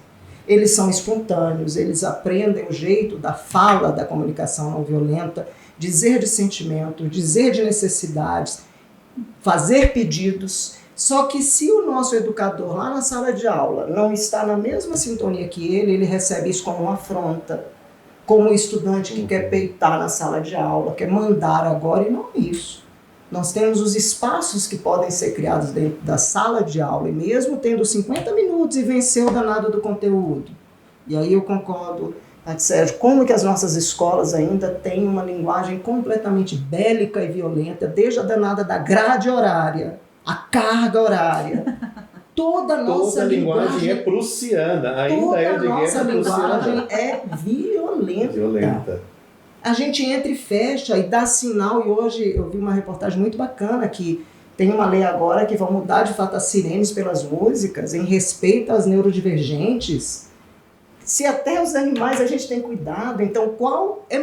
Eles são espontâneos, eles aprendem o jeito da fala da comunicação não violenta, dizer de sentimento, dizer de necessidades, fazer pedidos. Só que se o nosso educador lá na sala de aula não está na mesma sintonia que ele recebe isso como uma afronta, como um estudante que quer peitar na sala de aula, quer mandar agora, e não isso. Nós temos os espaços que podem ser criados dentro da sala de aula, e mesmo tendo 50 minutos e vencer o danado do conteúdo. E aí eu concordo, Sérgio, como que as nossas escolas ainda têm uma linguagem completamente bélica e violenta, desde a danada da grade horária, a carga horária. Toda a nossa linguagem é prussiana, ainda é de guerra prussiana. Toda a nossa linguagem é violenta. A gente entra e fecha e dá sinal, e hoje eu vi uma reportagem muito bacana que tem uma lei agora que vai mudar de fato as sirenes pelas músicas, em respeito às neurodivergentes. Se até os animais a gente tem cuidado, então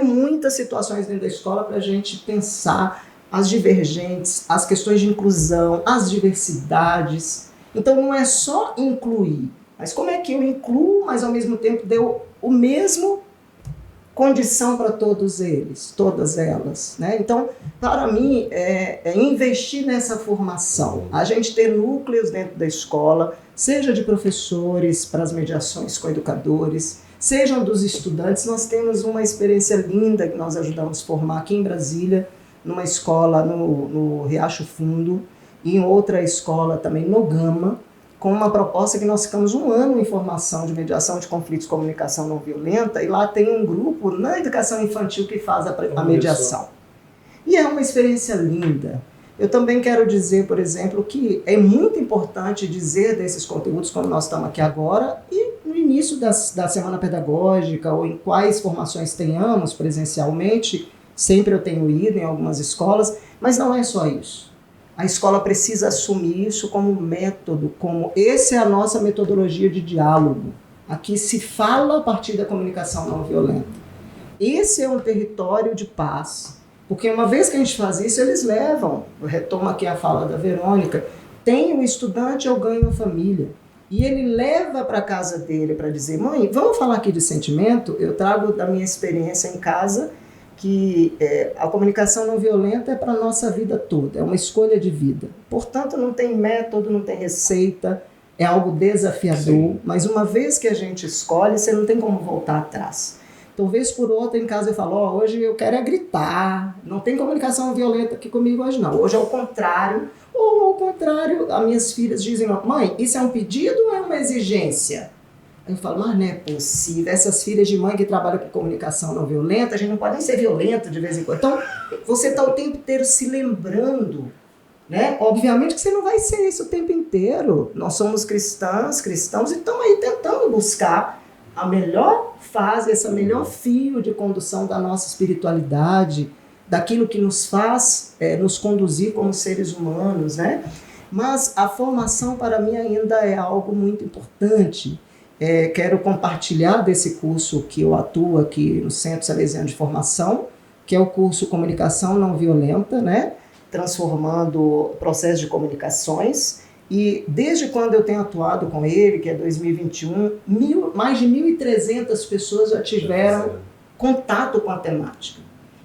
muitas situações dentro da escola para a gente pensar as divergentes, as questões de inclusão, as diversidades. Então não é só incluir, mas como é que eu incluo, mas ao mesmo tempo deu o mesmo condição para todos eles, todas elas, né? Então, para mim, é investir nessa formação, a gente ter núcleos dentro da escola, seja de professores para as mediações com educadores, sejam dos estudantes. Nós temos uma experiência linda que nós ajudamos a formar aqui em Brasília, numa escola no Riacho Fundo, e em outra escola também no Gama, com uma proposta que nós ficamos 1 ano em formação de mediação de conflitos, comunicação não violenta, e lá tem um grupo na educação infantil que faz a mediação. E é uma experiência linda. Eu também quero dizer, por exemplo, que é muito importante dizer desses conteúdos quando nós estamos aqui agora e no início da semana pedagógica, ou em quais formações tenhamos presencialmente. Sempre eu tenho ido em algumas escolas, mas não é só isso. A escola precisa assumir isso como método, essa é a nossa metodologia de diálogo. Aqui se fala a partir da comunicação não violenta. Esse é um território de paz, porque uma vez que a gente faz isso, eles levam, eu retomo aqui a fala da Verônica, tem o estudante, eu ganho a família. e ele leva para casa dele para dizer, mãe, vamos falar aqui de sentimento? Eu trago da minha experiência em casa que a comunicação não violenta é para a nossa vida toda, é uma escolha de vida. Portanto, não tem método, não tem receita, é algo desafiador, sim, mas uma vez que a gente escolhe, você não tem como voltar atrás. Então, vez por outra, em casa eu falo, hoje eu quero gritar, não tem comunicação violenta aqui comigo hoje não, hoje é o contrário, ou ao contrário, as minhas filhas dizem, mãe, isso é um pedido ou é uma exigência? Aí eu falo, mas não é possível, essas filhas de mãe que trabalham com comunicação não violenta, a gente não pode nem ser violento de vez em quando. Então, você está o tempo inteiro se lembrando, né? Obviamente que você não vai ser isso o tempo inteiro. Nós somos cristãos, e estamos aí tentando buscar a melhor fase, esse melhor fio de condução da nossa espiritualidade, daquilo que nos faz nos conduzir como seres humanos, né? Mas a formação para mim ainda é algo muito importante. Quero compartilhar desse curso que eu atuo aqui no Centro Salesiano de Formação, que é o curso Comunicação Não Violenta, né? Transformando processos de comunicações. E desde quando eu tenho atuado com ele, que é 2021, mais de 1.300 pessoas já tiveram contato com a temática.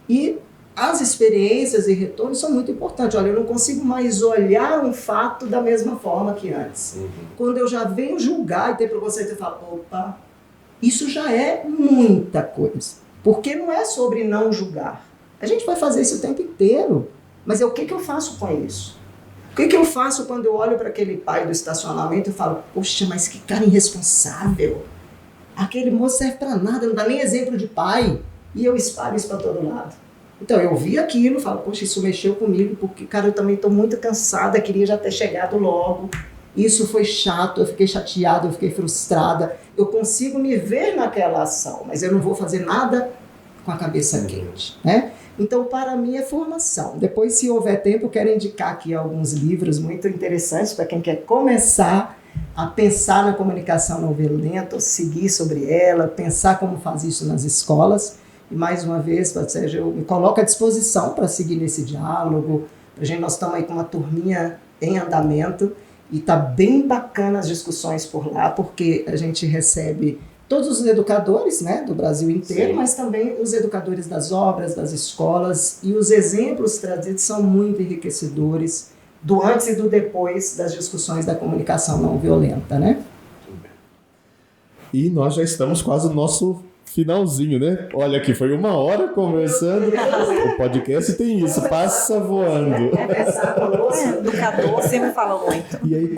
E as experiências e retornos são muito importantes. Olha, eu não consigo mais olhar um fato da mesma forma que antes. Uhum. Quando eu já venho julgar e ter preconceito, eu falo, opa, isso já é muita coisa. Porque não é sobre não julgar. A gente vai fazer isso o tempo inteiro. Mas o que eu faço com isso? O que eu faço quando eu olho para aquele pai do estacionamento e falo, poxa, mas que cara irresponsável. Aquele moço serve para nada, não dá nem exemplo de pai. E eu espalho isso para todo lado. Então eu vi aquilo e falo, poxa, isso mexeu comigo, porque, cara, eu também estou muito cansada, queria já ter chegado logo. Isso foi chato, eu fiquei chateada, eu fiquei frustrada. Eu consigo me ver naquela ação, mas eu não vou fazer nada com a cabeça quente, né? Então, para mim, é formação. Depois, se houver tempo, eu quero indicar aqui alguns livros muito interessantes para quem quer começar a pensar na comunicação não violenta, ou seguir sobre ela, pensar como fazer isso nas escolas. E, mais uma vez, Sérgio, eu me coloco à disposição para seguir nesse diálogo. Nós estamos aí com uma turminha em andamento e está bem bacana as discussões por lá, porque a gente recebe todos os educadores, né, do Brasil inteiro, sim, mas também os educadores das obras, das escolas, e os exemplos trazidos são muito enriquecedores do antes e do depois das discussões da comunicação não violenta, né? E nós já estamos quase no nosso finalzinho, né? Olha aqui, foi 1 hora conversando. O podcast tem isso, passa voando. Educador sempre fala muito. E aí,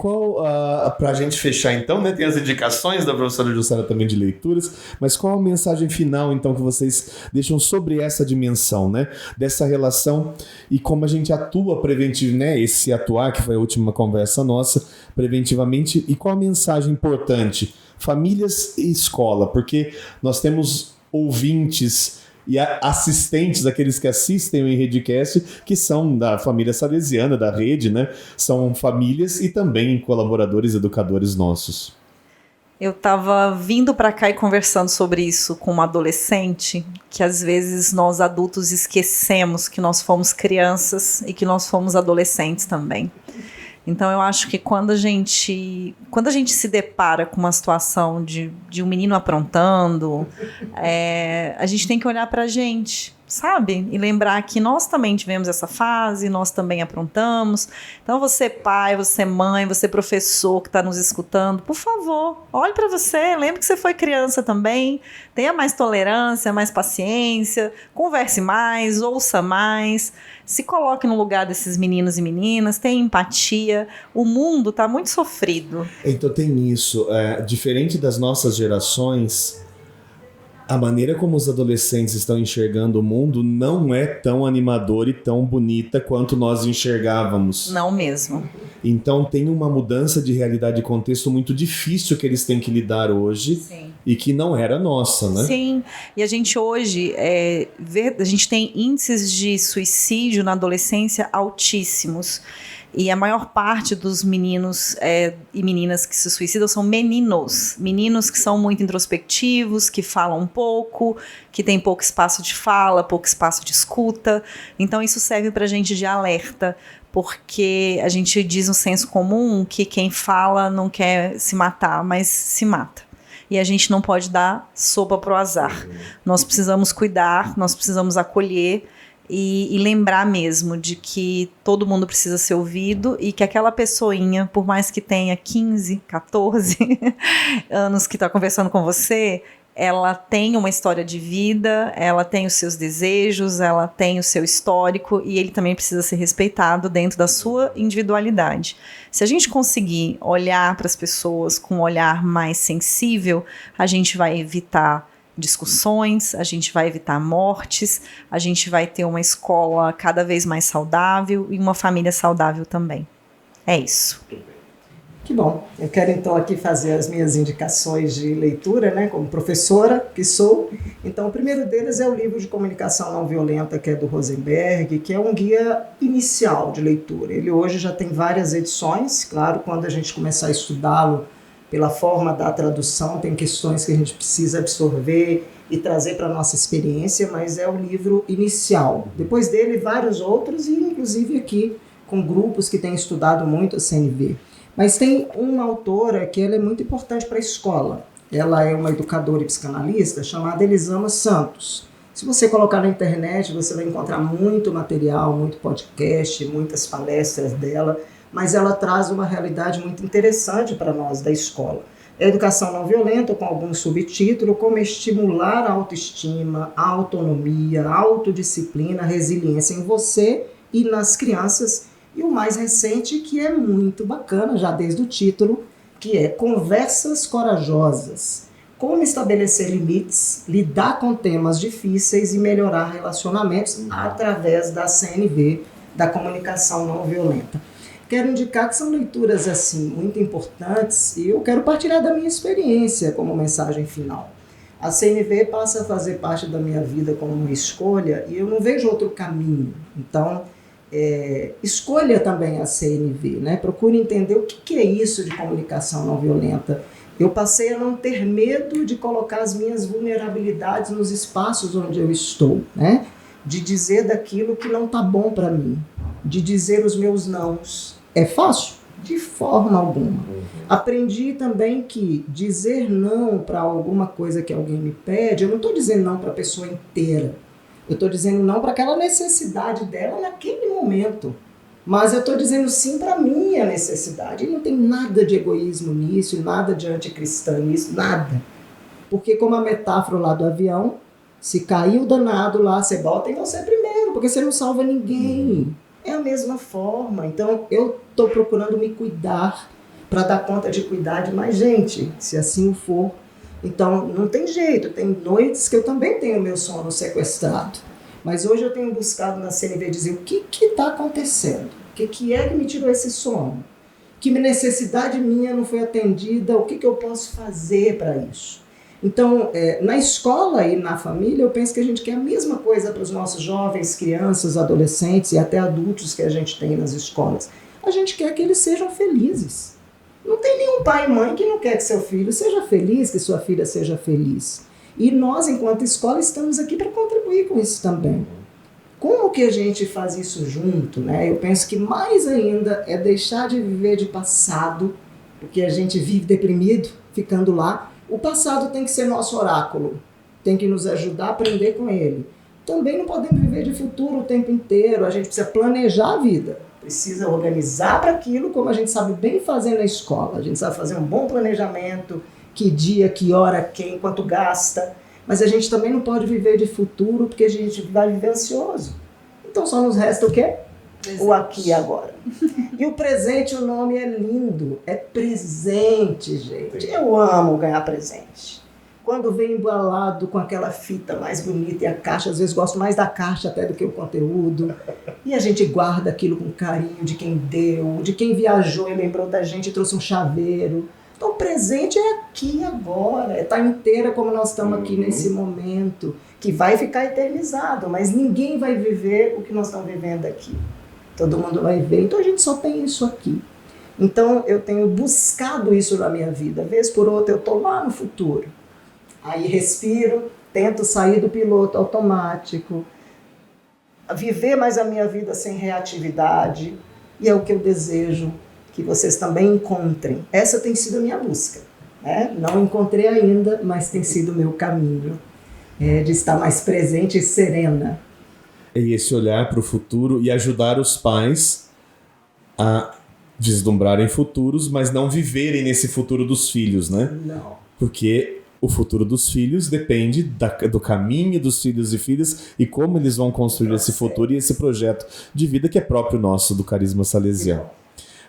pra gente fechar então, né? Tem as indicações da professora Jussara também de leituras, mas qual a mensagem final, então, que vocês deixam sobre essa dimensão, né? Dessa relação e como a gente atua preventivo, né? Esse atuar, que foi a última conversa nossa, preventivamente, e qual a mensagem importante? Famílias e escola, porque nós temos ouvintes e assistentes, aqueles que assistem o Enredcast, que são da família salesiana, da rede, né? São famílias e também colaboradores, educadores nossos. Eu estava vindo para cá e conversando sobre isso com uma adolescente, que às vezes nós adultos esquecemos que nós fomos crianças e que nós fomos adolescentes também. Então eu acho que quando a gente se depara com uma situação de um menino aprontando, a gente tem que olhar para a gente, sabe? E lembrar que nós também tivemos essa fase, nós também aprontamos. Então você pai, você mãe, você professor que está nos escutando, por favor, olhe para você, lembre que você foi criança também, tenha mais tolerância, mais paciência, converse mais, ouça mais, se coloque no lugar desses meninos e meninas, tenha empatia. O mundo está muito sofrido. Então tem isso, diferente das nossas gerações, a maneira como os adolescentes estão enxergando o mundo não é tão animadora e tão bonita quanto nós enxergávamos. Não mesmo. Então tem uma mudança de realidade e contexto muito difícil que eles têm que lidar hoje. Sim. E que não era nossa, né? Sim, e a gente hoje, a gente tem índices de suicídio na adolescência altíssimos. E a maior parte dos meninos e meninas que se suicidam são meninos. Meninos que são muito introspectivos, que falam pouco, que têm pouco espaço de fala, pouco espaço de escuta. Então isso serve para a gente de alerta, porque a gente diz no senso comum que quem fala não quer se matar, mas se mata. E a gente não pode dar sopa pro azar. Nós precisamos cuidar, nós precisamos acolher e lembrar mesmo de que todo mundo precisa ser ouvido e que aquela pessoinha, por mais que tenha 15, 14 anos que está conversando com você, ela tem uma história de vida, ela tem os seus desejos, ela tem o seu histórico e ele também precisa ser respeitado dentro da sua individualidade. Se a gente conseguir olhar para as pessoas com um olhar mais sensível, a gente vai evitar discussões, a gente vai evitar mortes, a gente vai ter uma escola cada vez mais saudável e uma família saudável também. É isso. Que bom. Eu quero então aqui fazer as minhas indicações de leitura, né, como professora que sou. Então, o primeiro deles é o livro de comunicação não violenta, que é do Rosenberg, que é um guia inicial de leitura. Ele hoje já tem várias edições. Claro, quando a gente começar a estudá-lo pela forma da tradução, tem questões que a gente precisa absorver e trazer para a nossa experiência, mas é o livro inicial. Depois dele, vários outros, e inclusive aqui com grupos que têm estudado muito a CNV. Mas tem uma autora que ela é muito importante para a escola. Ela é uma educadora e psicanalista chamada Elisama Santos. Se você colocar na internet, você vai encontrar muito material, muito podcast, muitas palestras dela, mas ela traz uma realidade muito interessante para nós da escola. É educação não violenta, com algum subtítulo, como estimular a autoestima, a autonomia, a autodisciplina, a resiliência em você e nas crianças. E o mais recente, que é muito bacana, já desde o título, que é Conversas Corajosas. Como estabelecer limites, lidar com temas difíceis e melhorar relacionamentos através da CNV, da comunicação não violenta. Quero indicar que são leituras assim muito importantes e eu quero partilhar da minha experiência como mensagem final. A CNV passa a fazer parte da minha vida como uma escolha e eu não vejo outro caminho. Então, escolha também a CNV, né? Procure entender o que é isso de comunicação não violenta. Eu passei a não ter medo de colocar as minhas vulnerabilidades nos espaços onde eu estou, né? De dizer daquilo que não está bom para mim, de dizer os meus nãos. É fácil? De forma alguma. Aprendi também que dizer não para alguma coisa que alguém me pede, eu não estou dizendo não para a pessoa inteira. Eu estou dizendo não para aquela necessidade dela naquele momento. Mas eu estou dizendo sim para a minha necessidade. E não tem nada de egoísmo nisso, nada de anticristã nisso, nada. Porque como a metáfora lá do avião, se cair o danado lá, você bota em você primeiro, porque você não salva ninguém. É a mesma forma. Então eu estou procurando me cuidar para dar conta de cuidar de mais gente, se assim o for. Então, não tem jeito, tem noites que eu também tenho meu sono sequestrado. Mas hoje eu tenho buscado na CNV dizer o que está acontecendo, o que é que me tirou esse sono, que necessidade minha não foi atendida, o que eu posso fazer para isso. Então, na escola e na família, eu penso que a gente quer a mesma coisa para os nossos jovens, crianças, adolescentes e até adultos que a gente tem nas escolas. A gente quer que eles sejam felizes. Não tem nenhum pai e mãe que não quer que seu filho seja feliz, que sua filha seja feliz. E nós, enquanto escola, estamos aqui para contribuir com isso também. Como que a gente faz isso junto, né? Eu penso que mais ainda é deixar de viver de passado, porque a gente vive deprimido, ficando lá. O passado tem que ser nosso oráculo, tem que nos ajudar a aprender com ele. Também não podemos viver de futuro o tempo inteiro, a gente precisa planejar a vida. Precisa organizar para aquilo, como a gente sabe bem fazer na escola. A gente sabe fazer um bom planejamento, que dia, que hora, quem, quanto gasta. Mas a gente também não pode viver de futuro, porque a gente vai viver ansioso. Então só nos resta o quê? Presente. O aqui e agora. E o presente, o nome é lindo. É presente, gente. Eu amo ganhar presente. Quando vem embalado com aquela fita mais bonita e a caixa, às vezes gosto mais da caixa até do que o conteúdo. E a gente guarda aquilo com carinho de quem deu, de quem viajou e lembrou da gente e trouxe um chaveiro. Então o presente é aqui e agora, é estar inteira como nós estamos aqui nesse momento, que vai ficar eternizado, mas ninguém vai viver o que nós estamos vivendo aqui. Todo mundo vai ver, então a gente só tem isso aqui. Então eu tenho buscado isso na minha vida, vez por outra eu estou lá no futuro. Aí respiro, tento sair do piloto automático, viver mais a minha vida sem reatividade, e é o que eu desejo que vocês também encontrem. Essa tem sido a minha busca, né? Não encontrei ainda, mas tem sido o meu caminho, de estar mais presente e serena. E esse olhar para o futuro e ajudar os pais a vislumbrarem futuros, mas não viverem nesse futuro dos filhos, né? Não. Porque o futuro dos filhos depende do caminho dos filhos e filhas e como eles vão construir esse futuro e esse projeto de vida que é próprio nosso, do Carisma Salesiano.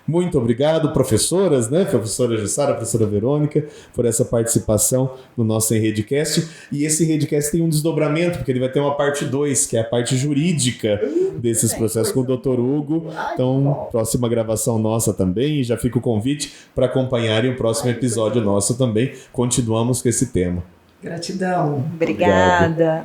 Muito obrigado, professoras, né? Professora Jussara, professora Verônica, por essa participação no nosso Enredecast. E esse Enredecast tem um desdobramento, porque ele vai ter uma parte 2, que é a parte jurídica desses processos com o Dr. Hugo. Então, próxima gravação nossa também. E já fica o convite para acompanharem o próximo episódio nosso também. Continuamos com esse tema. Gratidão. Obrigada.